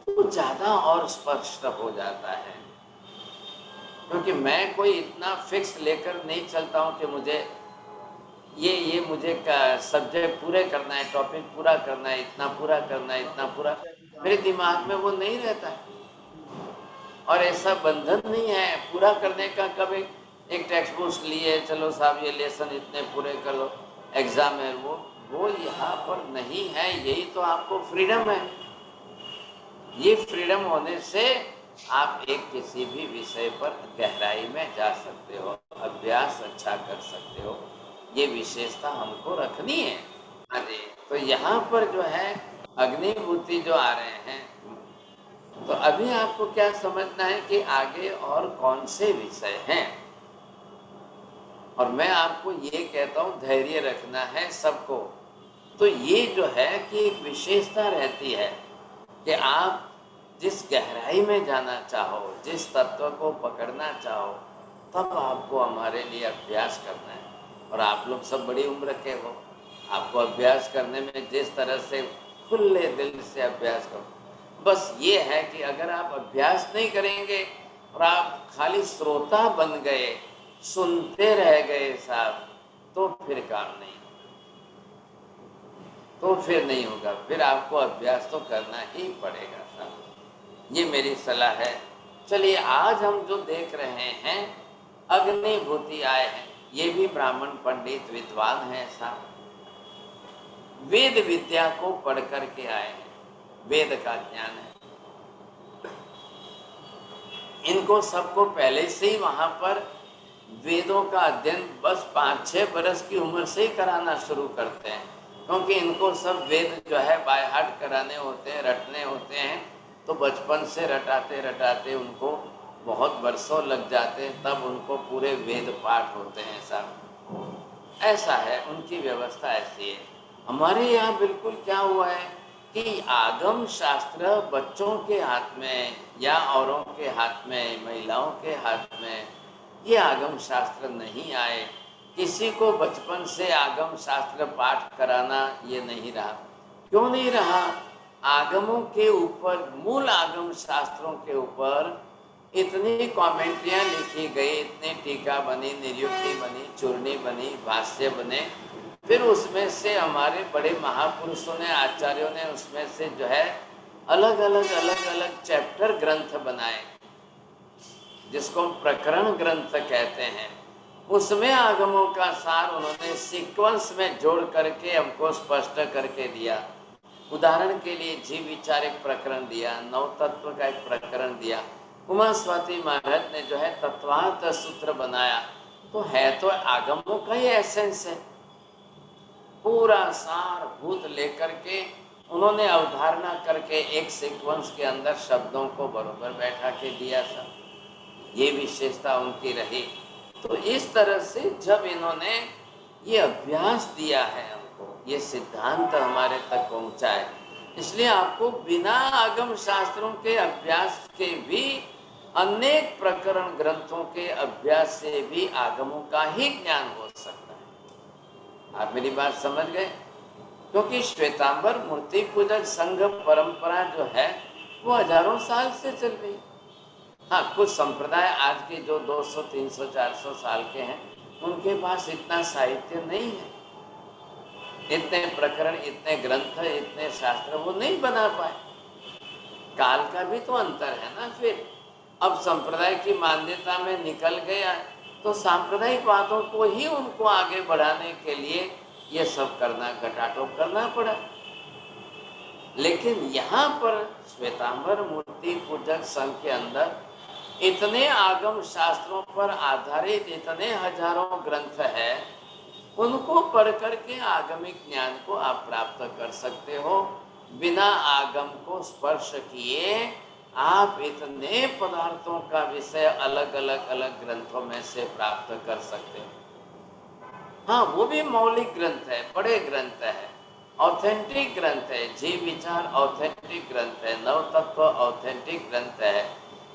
A: तो ज़्यादा और स्पष्ट हो जाता है। क्योंकि मैं कोई इतना फिक्स लेकर नहीं चलता हूँ कि मुझे ये मुझे सब्जेक्ट पूरे करना है, टॉपिक पूरा करना है, इतना पूरा करना है, इतना पूरा, मेरे दिमाग में वो नहीं रहता है। और ऐसा बंधन नहीं है पूरा करने का। कभी एक टेक्स्ट बुक लिए, चलो साहब ये लेसन इतने पूरे कर दो, एग्जाम है, वो यहाँ पर नहीं है। यही तो आपको फ्रीडम है। ये फ्रीडम होने से आप एक किसी भी विषय पर गहराई में जा सकते हो, अभ्यास अच्छा कर सकते हो। ये विशेषता हमको रखनी है। हाँ जी, तो यहाँ पर जो है अग्निभूति जो आ रहे हैं, तो अभी आपको क्या समझना है कि आगे और कौन से विषय हैं। और मैं आपको ये कहता हूँ धैर्य रखना है सबको। तो ये जो है कि एक विशेषता रहती है कि आप जिस गहराई में जाना चाहो, जिस तत्व को पकड़ना चाहो, तब आपको हमारे लिए अभ्यास करना है। और आप लोग सब बड़ी उम्र के हो, आपको अभ्यास करने में जिस तरह से खुले दिल से अभ्यास करो। बस ये है कि अगर आप अभ्यास नहीं करेंगे और आप खाली श्रोता बन गए, सुनते रह गए साहब, तो फिर काम नहीं, तो फिर नहीं होगा। फिर आपको अभ्यास तो करना ही पड़ेगा साहब। ये मेरी सलाह है। चलिए, आज हम जो देख रहे हैं अग्निभूति आए हैं, ये भी ब्राह्मण पंडित विद्वान हैं साहब, वेद विद्या को पढ़ करके आए हैं, वेद का ज्ञान है इनको। सबको पहले से ही वहां पर वेदों का अध्ययन बस 5-6 बरस की उम्र से ही कराना शुरू करते हैं, क्योंकि इनको सब वेद जो है बाय हार्ट कराने होते हैं, रटने होते हैं। तो बचपन से रटाते रटाते उनको बहुत बरसों लग जाते हैं, तब उनको पूरे वेद पाठ होते हैं साहब। ऐसा है, उनकी व्यवस्था ऐसी है। हमारे यहाँ बिल्कुल क्या हुआ है कि आगम शास्त्र बच्चों के हाथ में या औरों के हाथ में, महिलाओं के हाथ में ये आगम शास्त्र नहीं आए। किसी को बचपन से आगम शास्त्र पाठ कराना ये नहीं रहा। क्यों नहीं रहा? आगमों के ऊपर, मूल आगम शास्त्रों के ऊपर इतनी कमेंट्रियाँ लिखी गई, इतनी टीका बनी, निरुक्ति बनी, चूर्णी बनी, भाष्य बने। फिर उसमें से हमारे बड़े महापुरुषों ने, आचार्यों ने उसमें से जो है अलग अलग चैप्टर ग्रंथ बनाए, जिसको प्रकरण ग्रंथ कहते हैं। उसमें आगमों का सार उन्होंने सीक्वेंस में जोड़ करके हमको स्पष्ट करके दिया। उदाहरण के लिए जीव विचार एक प्रकरण दिया, नव तत्व का एक प्रकरण दिया। उमा स्वाति महाराज ने जो है तत्वार्थ सूत्र बनाया। तो है तो आगमों का ही एसेंस है। पूरा सार भूत लेकर के उन्होंने अवधारणा करके एक सीक्वेंस के अंदर शब्दों को बरोबर बैठा के दिया सब। ये विशेषता उनकी रही। तो इस तरह से जब इन्होंने ये अभ्यास दिया है हमको, ये सिद्धांत हमारे तक पहुंचा है, इसलिए आपको बिना आगम शास्त्रों के अभ्यास के भी, अनेक प्रकरण ग्रंथों के अभ्यास से भी आगमों का ही ज्ञान हो सकता है। आप मेरी बात समझ गए? क्योंकि श्वेतांबर मूर्ति पूजक संघ परंपरा जो है वो हजारों साल से चल रही है। हाँ, कुछ संप्रदाय आज के जो 200, 300, 400 साल के हैं, उनके पास इतना साहित्य नहीं है, इतने प्रकरण, इतने ग्रंथ, इतने शास्त्र वो नहीं बना पाए। काल का भी तो अंतर है ना। फिर अब संप्रदाय की मान्यता में निकल गया, तो सांप्रदायिक बातों को ही उनको आगे बढ़ाने के लिए ये सब करना, घटाटोप करना पड़ा। लेकिन यहाँ पर श्वेतांबर मूर्ति पूजक संघ के अंदर इतने आगम शास्त्रों पर आधारित इतने हजारों ग्रंथ है, उनको पढ़ करके आगमिक ज्ञान को आप प्राप्त कर सकते हो। बिना आगम को स्पर्श किए आप इतने पदार्थों का विषय अलग अलग ग्रंथों में से प्राप्त कर सकते हो। हाँ, वो भी मौलिक ग्रंथ है, बड़े ग्रंथ है, ऑथेंटिक ग्रंथ है। जीव विचार ऑथेंटिक ग्रंथ है, नव तत्व ऑथेंटिक ग्रंथ है,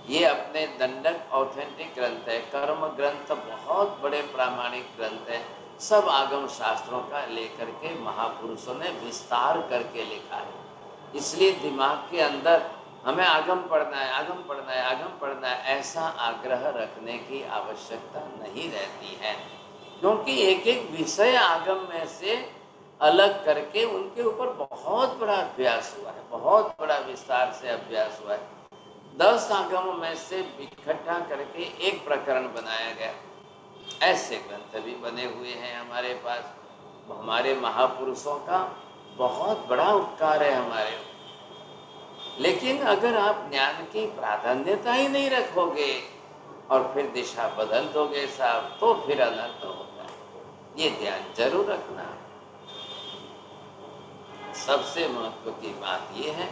A: ये अपने दंडक ऑथेंटिक ग्रंथ है, कर्म ग्रंथ बहुत बड़े प्रामाणिक ग्रंथ है। सब आगम शास्त्रों का लेकर के महापुरुषों ने विस्तार करके लिखा है। इसलिए दिमाग के अंदर हमें आगम पढ़ना है, आगम पढ़ना है, आगम पढ़ना है, ऐसा आग्रह रखने की आवश्यकता नहीं रहती है, क्योंकि एक एक विषय आगम में से अलग करके उनके ऊपर बहुत बड़ा अभ्यास हुआ है, बहुत बड़ा विस्तार से अभ्यास हुआ है। 10 आगमों में से इकट्ठा करके एक प्रकरण बनाया गया। ऐसे ग्रंथ भी बने हुए हैं हमारे पास। हमारे महापुरुषों का बहुत बड़ा उपकार है हमारे ऊपर। लेकिन अगर आप ज्ञान की प्राधान्यता ही नहीं रखोगे और फिर दिशा बदल दोगे साहब, तो फिर अनर्थ होता है। ये ध्यान जरूर रखना। सबसे महत्व की बात ये है।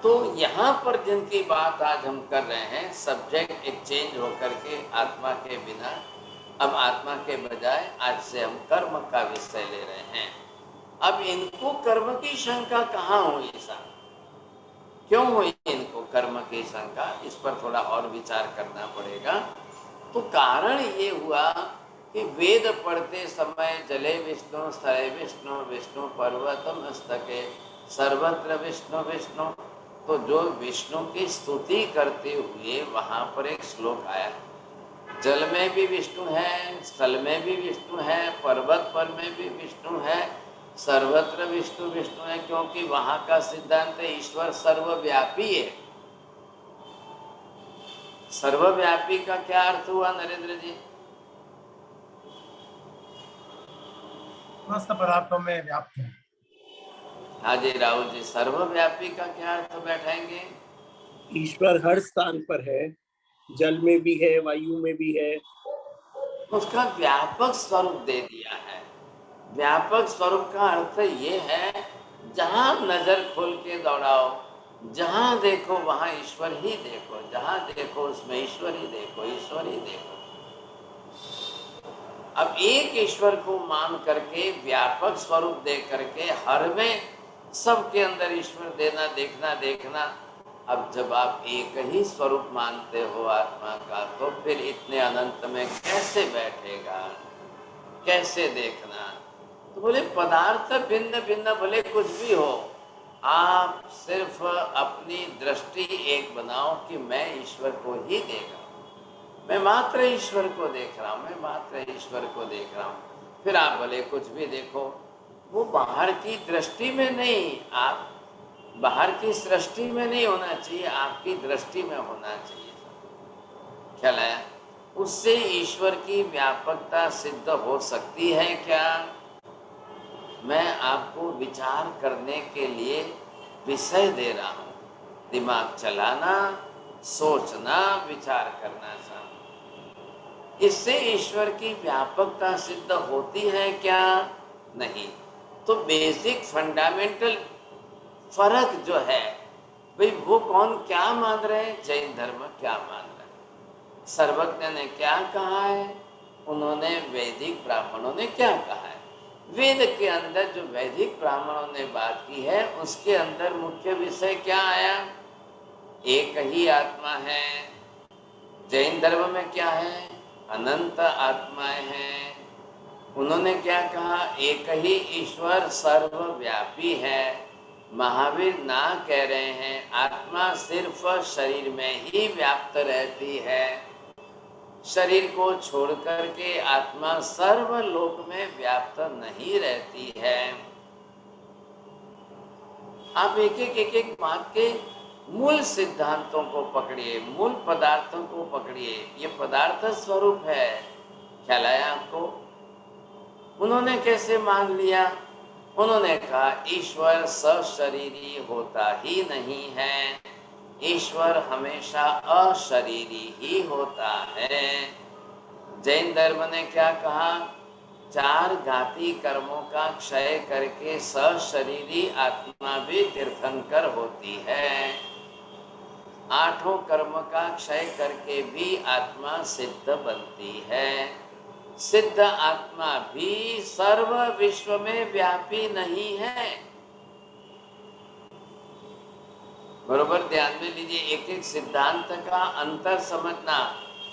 A: तो यहाँ पर जिनकी बात आज हम कर रहे हैं, सब्जेक्ट एक्सचेंज होकर के आत्मा के बिना, अब आत्मा के बजाय आज से हम कर्म का विषय ले रहे हैं। अब इनको कर्म की शंका कहाँ हुई साहब? क्यों हुई इनको कर्म की शंका? इस पर थोड़ा और विचार करना पड़ेगा। तो कारण ये हुआ कि वेद पढ़ते समय जले विष्णु स्थले विष्णु विष्णु पर्वत मस्तके सर्वत्र विष्णु विष्णु, तो जो विष्णु की स्तुति करते हुए वहाँ पर एक श्लोक आया, जल में भी विष्णु है, स्थल में भी विष्णु है, पर्वत पर में भी विष्णु है, सर्वत्र विष्णु विष्णु है, क्योंकि वहाँ का सिद्धांत ईश्वर सर्वव्यापी है। सर्वव्यापी का क्या अर्थ हुआ नरेंद्र जी?
G: समस्त पदार्थों में व्याप्त है।
A: हाँ जी राहुल जी, सर्वव्यापी का क्या अर्थ बैठाएंगे?
E: ईश्वर हर स्थान पर है, जल में भी है, वायु में भी है।
A: उसका व्यापक स्वरूप दे दिया है। व्यापक स्वरूप का अर्थ ये है, जहाँ नजर खोल के दौड़ाओ, जहाँ देखो वहाँ ईश्वर ही देखो, जहाँ देखो उसमें ईश्वर ही देखो, ईश्वर ही देखो। अब एक ईश्वर को मान करके व्यापक स्वरूप दे करके हर में सबके अंदर ईश्वर देना देखना। अब जब आप एक ही स्वरूप मानते हो आत्मा का, तो फिर इतने अनंत में कैसे बैठेगा, कैसे देखना? तो बोले पदार्थ भिन्न भिन्न भले कुछ भी हो, आप सिर्फ अपनी दृष्टि एक बनाओ कि मैं ईश्वर को ही देख रहा हूँ, मैं मात्र ईश्वर को देख रहा हूँ, मैं मात्र ईश्वर को देख रहा हूँ। फिर आप भले कुछ भी देखो, वो बाहर की दृष्टि में नहीं, आप बाहर की सृष्टि में नहीं होना चाहिए, आपकी दृष्टि में होना चाहिए। ख्याल आया? उससे ईश्वर की व्यापकता सिद्ध हो सकती है क्या? मैं आपको विचार करने के लिए विषय दे रहा हूँ, दिमाग चलाना, सोचना, विचार करना चाहिए। इससे ईश्वर की व्यापकता सिद्ध होती है क्या? नहीं। तो बेसिक फंडामेंटल फर्क जो है भाई, वो कौन क्या मान रहे हैं? जैन धर्म क्या मान रहे हैं? सर्वज्ञ ने क्या कहा है? उन्होंने वैदिक ब्राह्मणों ने क्या कहा है? वेद के अंदर जो वैदिक ब्राह्मणों ने बात की है, उसके अंदर मुख्य विषय क्या आया? एक ही आत्मा है। जैन धर्म में क्या है? अनंत आत्माएं हैं। उन्होंने क्या कहा? एक ही ईश्वर सर्वव्यापी है। महावीर ना कह रहे हैं आत्मा सिर्फ शरीर में ही व्याप्त रहती है, शरीर को छोड़ करके आत्मा सर्वलोक में व्याप्त नहीं रहती है। आप एक एक बात के मूल सिद्धांतों को पकड़िए, मूल पदार्थों को पकड़िए। ये पदार्थ स्वरूप है। ख्याल आया आपको? उन्होंने कैसे मान लिया? उन्होंने कहा ईश्वर सशरीरी होता ही नहीं है, ईश्वर हमेशा अशरीरी ही होता है। जैन धर्म ने क्या कहा? 4 घाती कर्मों का क्षय करके सशरीरी आत्मा भी तीर्थंकर होती है। 8 कर्म का क्षय करके भी आत्मा सिद्ध बनती है। सिद्ध आत्मा भी सर्व विश्व में व्यापी नहीं है। बरोबर ध्यान में लीजिए, एक एक सिद्धांत का अंतर समझना।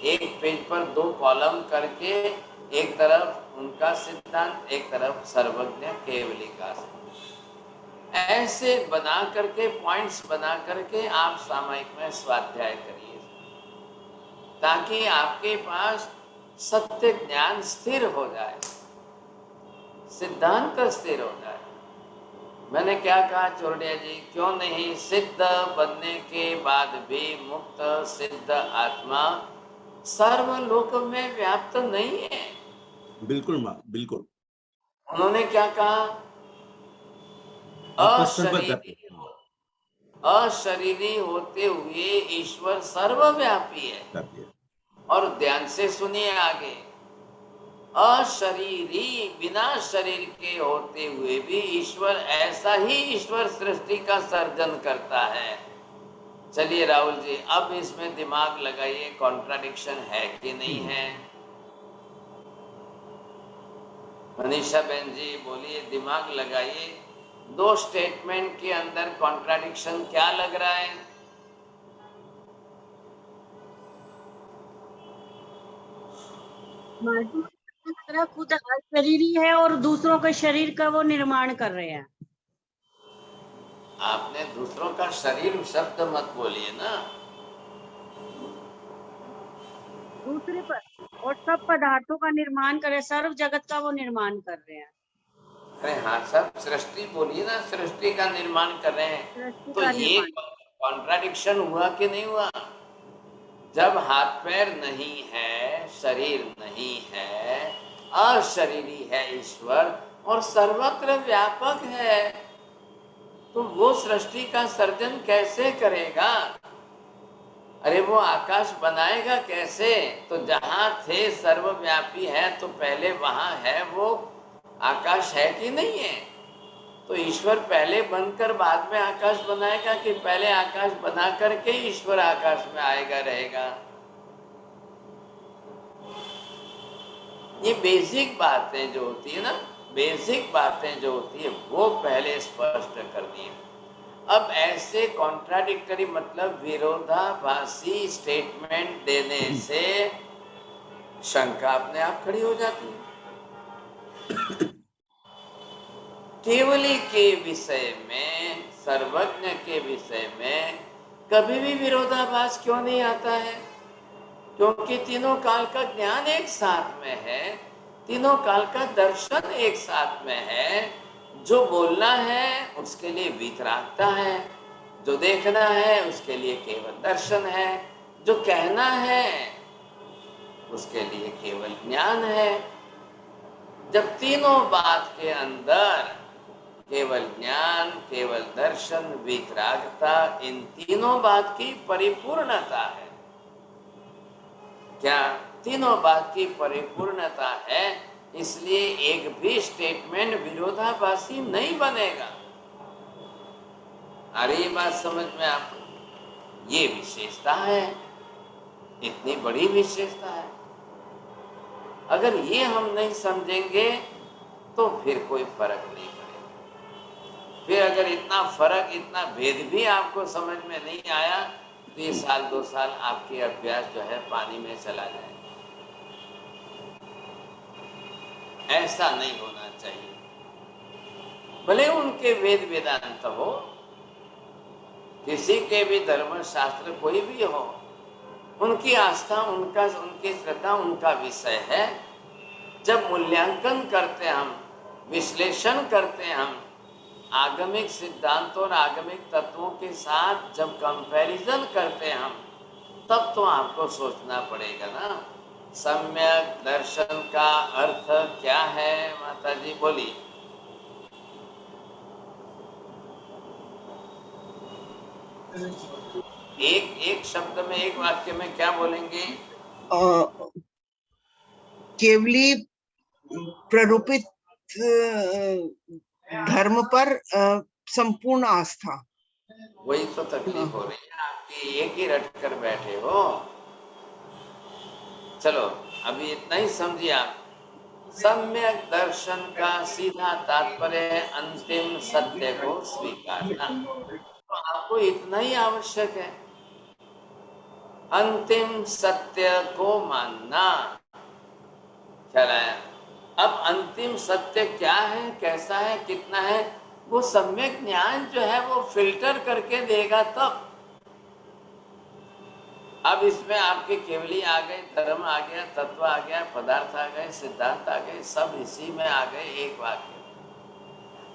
A: एक पेज पर 2 कॉलम करके, एक तरफ उनका सिद्धांत, एक तरफ सर्वज्ञ केवली का सिद्धांत, ऐसे बना करके, पॉइंट्स बना करके आप सामयिक में स्वाध्याय करिए, ताकि आपके पास सत्य ज्ञान स्थिर हो जाए, सिद्धांत स्थिर हो जाए। मैंने क्या कहा चोरडिया जी, क्यों नहीं सिद्ध बनने के बाद भी मुक्त सिद्ध आत्मा सर्वलोक में व्याप्त नहीं है।
C: बिल्कुल माँ, बिल्कुल।
A: उन्होंने क्या कहा,
C: आत्मा सर्वव्यापी।
A: अशरीरी होते हुए ईश्वर सर्वव्यापी है। और ध्यान से सुनिए आगे, अशरीरी बिना शरीर के होते हुए भी ईश्वर, ऐसा ही ईश्वर सृष्टि का सर्जन करता है। चलिए राहुल जी, अब इसमें दिमाग लगाइए, कॉन्ट्राडिक्शन है कि नहीं है? मनीषा बहन जी बोलिए, दिमाग लगाइए, 2 स्टेटमेंट के अंदर कॉन्ट्राडिक्शन क्या लग रहा है?
G: खुद शरीरी है और दूसरों के शरीर का वो निर्माण कर रहे हैं।
A: आपने दूसरों का शरीर शब्द मत बोलिए ना,
G: दूसरे पर और सब पदार्थों का निर्माण करे, सर्व जगत का वो निर्माण कर रहे हैं।
A: अरे हाँ, सब सृष्टि बोलिए ना, सृष्टि का निर्माण कर रहे हैं। तो ये कॉन्ट्राडिक्शन हुआ कि नहीं हुआ? जब हाथ पैर नहीं है, शरीर नहीं है, अशरीरी है ईश्वर और सर्वत्र व्यापक है, तो वो सृष्टि का सर्जन कैसे करेगा? अरे वो आकाश बनाएगा कैसे? तो जहां थे सर्वव्यापी है, तो पहले वहां है वो आकाश है कि नहीं है? तो ईश्वर पहले बनकर बाद में आकाश बनाएगा कि पहले आकाश बना करके ईश्वर आकाश में आएगा रहेगा? ये बेसिक बातें जो होती है ना, बेसिक बातें जो होती है वो पहले स्पष्ट करनी है। अब ऐसे कॉन्ट्राडिक्टरी मतलब विरोधाभासी स्टेटमेंट देने से शंका अपने आप खड़ी हो जाती है। केवली के विषय में, सर्वज्ञ के विषय में कभी भी विरोधाभास क्यों नहीं आता है? क्योंकि तीनों काल का ज्ञान एक साथ में है, तीनों काल का दर्शन एक साथ में है। जो बोलना है उसके लिए वीतरागता है, जो देखना है उसके लिए केवल दर्शन है, जो कहना है उसके लिए केवल ज्ञान है। जब तीनों बात के अंदर केवल ज्ञान, केवल दर्शन, वीतरागता, इन तीनों बात की परिपूर्णता है। क्या तीनों बात की परिपूर्णता है? इसलिए एक भी स्टेटमेंट विरोधाभासी नहीं बनेगा। अरे ये बात समझ में आपको? ये विशेषता है, इतनी बड़ी विशेषता है। अगर ये हम नहीं समझेंगे तो फिर कोई फर्क नहीं पड़ेगा। फिर अगर इतना फर्क, इतना भेद भी आपको समझ में नहीं आया तो ये 1-2 साल आपके अभ्यास जो है पानी में चला जाएगा। ऐसा नहीं होना चाहिए। भले उनके वेद वेदांत हो, किसी के भी धर्म शास्त्र कोई भी हो, उनकी आस्था, उनकी श्रद्धा उनका विषय है। जब मूल्यांकन करते हैं हम, विश्लेषण करते हैं हम, आगमिक सिद्धांतों और आगमिक तत्वों के साथ जब कंपैरिजन करते हैं हम, तब तो आपको सोचना पड़ेगा ना, सम्यक दर्शन का अर्थ क्या है? माता जी बोली। एक शब्द में, एक वाक्य में क्या बोलेंगे?
F: केवली प्ररूपित धर्म पर संपूर्ण आस्था।
A: वही तो तकलीफ हो रही है आपकी, एक ही रट कर बैठे हो। चलो अभी इतना ही समझिए आप। सम्यक दर्शन का सीधा तात्पर्य है अंतिम सत्य को स्वीकारना। तो आपको इतना ही आवश्यक है, अंतिम सत्य को मानना। चलाया। अब अंतिम सत्य क्या है, कैसा है, कितना है, वो सम्यक ज्ञान जो है वो फिल्टर करके देगा तब। अब इसमें आपके केवली आ गए, धर्म आ गया, तत्व आ गया, पदार्थ आ गए, सिद्धांत आ गए, सब इसी में आ गए एक वाक्य।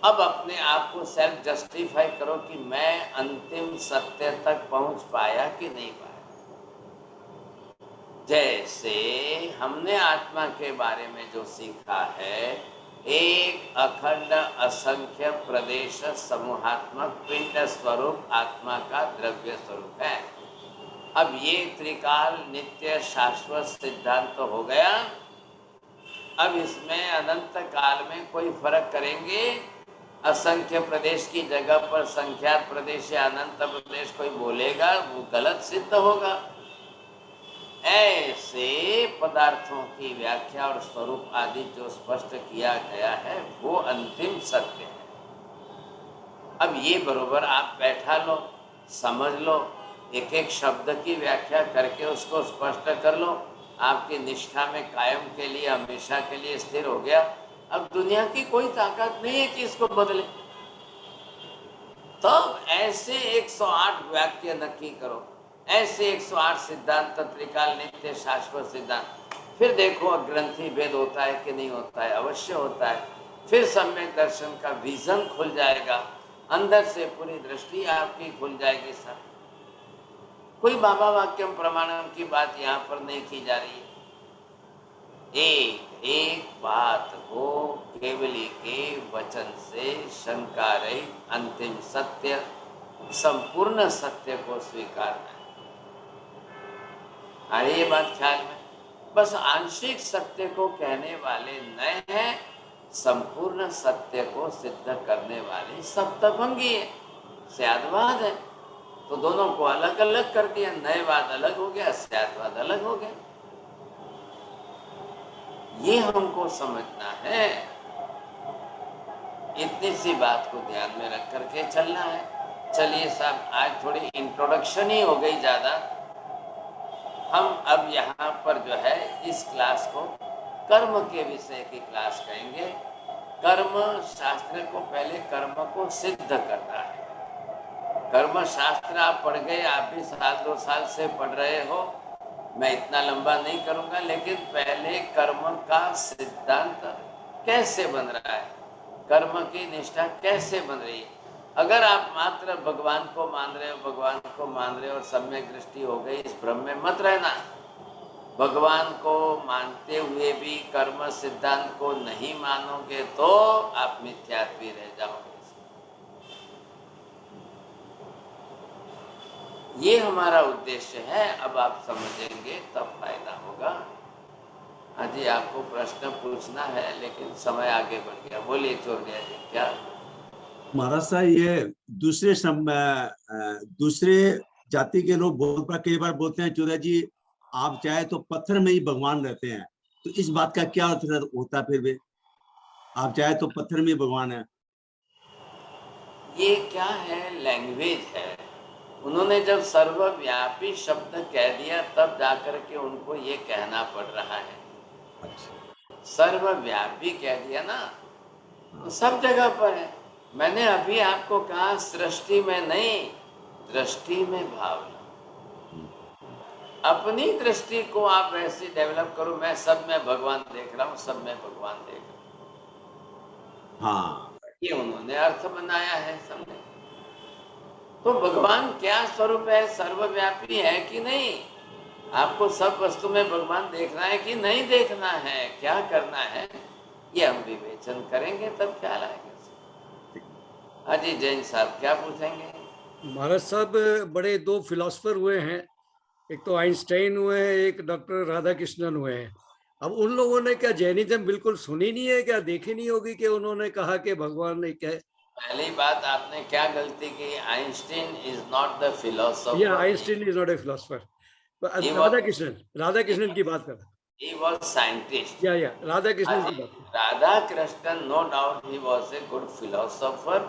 A: अब अपने आप को सेल्फ जस्टिफाई करो कि मैं अंतिम सत्य तक पहुंच पाया कि नहीं पाया। जैसे हमने आत्मा के बारे में जो सीखा है, एक अखंड असंख्य प्रदेश समूहात्मक पिंड स्वरूप आत्मा का द्रव्य स्वरूप है। अब ये त्रिकाल नित्य शाश्वत सिद्धांत तो हो गया। अब इसमें अनंत काल में कोई फर्क करेंगे? असंख्य प्रदेश की जगह पर संख्यात प्रदेश या अनंत प्रदेश कोई बोलेगा, वो गलत सिद्ध होगा। ऐसे पदार्थों की व्याख्या और स्वरूप आदि जो स्पष्ट किया गया है वो अंतिम सत्य है। अब ये बरोबर आप बैठा लो, समझ लो, एक एक शब्द की व्याख्या करके उसको स्पष्ट कर लो, आपकी निष्ठा में कायम के लिए, हमेशा के लिए स्थिर हो गया। अब दुनिया की कोई ताकत नहीं है कि इसको बदले। तब ऐसे 108 वाक्य नक्की करो, ऐसे 108 सिद्धांत, त्रिकाल नित्य शाश्वत सिद्धांत। फिर देखो ग्रंथि भेद होता है कि नहीं होता है, अवश्य होता है। फिर सम्यक दर्शन का विजन खुल जाएगा, अंदर से पूरी दृष्टि आपकी खुल जाएगी। सब कोई बाबा वाक्यम प्रमाणम की बात यहाँ पर नहीं की जा रही है। एक एक बात को केवली के वचन से शंका रहित अंतिम सत्य, संपूर्ण सत्य को स्वीकारना है। अरे ये बात ख्याल में, बस आंशिक सत्य को कहने वाले नए हैं, संपूर्ण सत्य को सिद्ध करने वाले सप्तभंगी है, स्यादवाद है। तो दोनों को अलग अलग कर दिया, नएवाद अलग हो गया, स्यादवाद अलग हो गया। ये हमको समझना है, इतनी सी बात को ध्यान में रख करके चलना है। चलिए साहब, आज थोड़ी इंट्रोडक्शन ही हो गई ज़्यादा। हम अब यहाँ पर जो है इस क्लास को कर्म के विषय की क्लास कहेंगे। कर्म शास्त्र को पहले कर्म को सिद्ध करना है। कर्म शास्त्र आप पढ़ गए, आप भी साल 2 साल से पढ़ रहे हो, मैं इतना लंबा नहीं करूँगा। लेकिन पहले कर्म का सिद्धांत कैसे बन रहा है, कर्म की निष्ठा कैसे बन रही है। अगर आप मात्र भगवान को मान रहे हो, भगवान को मान रहे हो और सम्यक दृष्टि हो गई, इस भ्रम में मत रहना। भगवान को मानते हुए भी कर्म सिद्धांत को नहीं मानोगे तो आप मिथ्यात्वी रह जाओगे। ये हमारा उद्देश्य है। अब आप समझेंगे तब फायदा होगा। हाँ जी, आपको प्रश्न पूछना है लेकिन समय आगे बढ़ गया। बोलिए चोरडिया जी, क्या?
C: महाराज साहब, ये दूसरे जाति के लोग कई बार बोलते हैं, चोरडिया जी आप चाहे तो पत्थर में ही भगवान रहते हैं, तो इस बात का क्या अर्थ होता? फिर भी आप चाहे तो पत्थर में भगवान है,
A: ये क्या है? लैंग्वेज है। उन्होंने जब सर्वव्यापी शब्द कह दिया तब जाकर के उनको ये कहना पड़ रहा है। सर्वव्यापी कह दिया ना, तो सब जगह पर है। मैंने अभी आपको कहा सृष्टि में नहीं, दृष्टि में भाव लो। अपनी दृष्टि को आप ऐसे डेवलप करो, मैं सब में भगवान देख रहा हूँ, सब में भगवान देख रहा हूँ।
C: हाँ,
A: ये उन्होंने अर्थ बनाया है सबने। तो भगवान क्या स्वरूप है? सर्वव्यापी है कि नहीं? आपको सब वस्तु में भगवान देखना है कि नहीं देखना है, क्या करना है, ये हम विवेचन करेंगे तब ख्याल आएगा। हाँ जी, जैन साहब क्या पूछेंगे?
D: महाराज साहब, बड़े 2 फिलोसफर हुए हैं, एक तो आइंस्टाइन हुए हैं, एक डॉक्टर राधा कृष्णन हुए हैं। अब उन लोगों ने क्या जैनिज्म बिल्कुल सुनी नहीं है क्या? देखी नहीं होगी कि उन्होंने कहा कि भगवान एक है?
A: पहली बात, आपने क्या गलती की? Einstein is not the philosopher.
D: या Einstein is not a philosopher. Radha Krishnan की बात कर।
A: he was scientist.
D: या राधा कृष्ण की बात है।
A: Radha Krishna, no doubt he was a good philosopher,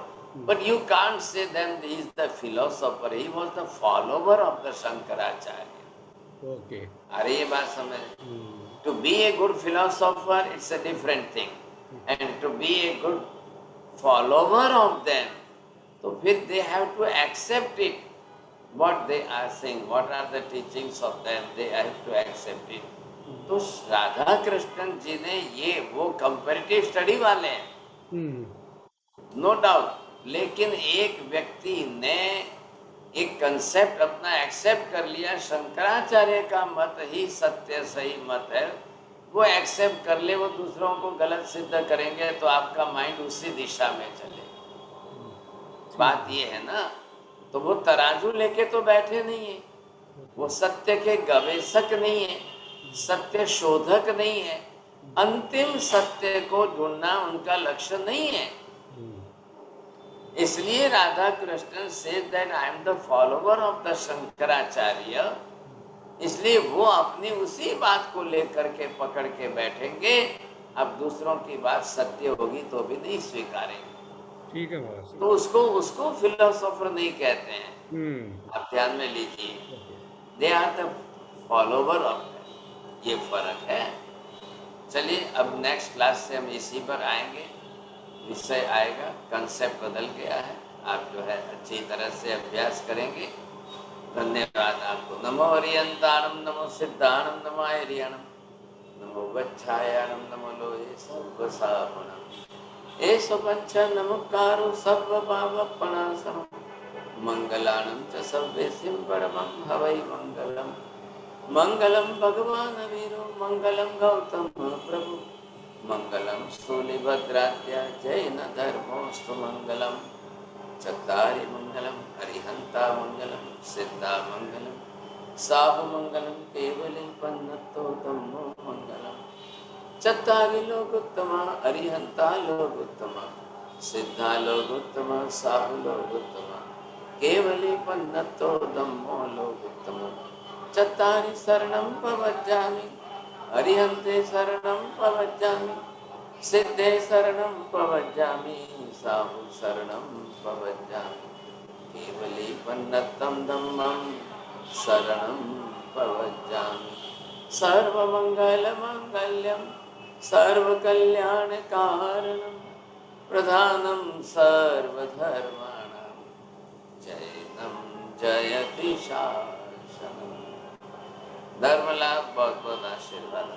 A: but you can't say then he is the philosopher. He was the follower of the Shankaracharya.
D: Okay.
A: अरे ये बात समझ, to be a good philosopher it's a different thing, and to be a good follower of them, तो फिर they have to accept it, what they are saying, what are the teachings of them, they have to accept it. तो राधा कृष्णन जी ने ये वो कंपैरेटिव स्टडी वाले हैं, नो डाउट, लेकिन एक व्यक्ति ने एक कंसेप्ट अपना एक्सेप्ट कर लिया, शंकराचार्य का मत ही सत्य सही मत है, वो एक्सेप्ट कर ले, वो दूसरों को गलत सिद्ध करेंगे तो आपका माइंड उसी दिशा में चलेगा। बात ये है ना, तो वो तराजू लेके तो बैठे नहीं है, वो सत्य के गवेषक नहीं है, सत्य शोधक नहीं है, अंतिम सत्य को ढूंढना उनका लक्ष्य नहीं है। इसलिए Radha Krishna says that I am the follower of the Shankaracharya, इसलिए वो अपनी उसी बात को लेकर के पकड़ के बैठेंगे, अब दूसरों की बात सत्य होगी तो भी नहीं स्वीकारेंगे।
D: ठीक है महाराज।
A: तो उसको फिलोसोफर नहीं कहते हैं, आप ध्यान में लीजिए, they are the follower of that, ये फर्क है। चलिए अब नेक्स्ट क्लास से हम इसी पर आएंगे, विषय आएगा, कंसेप्ट बदल गया है, आप जो है अच्छी तरह से अभ्यास करेंगे। धन्यवाद आपको। नमो हरियंताणम, नमो सिद्धाणम, नमो हरियणम, नमो वच्छायाणम, नमो लोहे सर्वसावणम, एष पंच नमोकारो सर्वभावपणासनम, मंगलाणं च सर्वेसिं परमं हवै मंगलम। मंगलम भगवान वीरो, मंगलम गौतम प्रभु, मंगलम स्थूलिभद्राद्या जैन धर्मोस्तु मंगलम। चत्तारि मंगलम अरिहंता मंगलम, सिद्धा मंगलम, साहु मंगलम, केवले पन्नतो धम्मो मंगलम। चत्तारि लोकोत्तमा, अरिहंता लोकोत्तमा, सिद्धा लोकोत्तमा, साहु लोकोत्तमा, केवले पन्नतो धम्मो लोकोत्तमा। चत्तारि शरणं प्रवज्जामि, अरिहन्ते शरणं प्रवज्जामि, सिद्धे शरणं प्रवज्जामि, साहु शरणं प्रवज्जामि, केवले पन्नतं धम्मं शरणं प्रवज्जामि। सर्वमङ्गलमाङ्गल्यं सर्वकल्याणकारणं, प्रधानं सर्वधर्माणां, जैनं जयति शासनम्। धर्म लाभ, बहुत बहुत आशीर्वाद।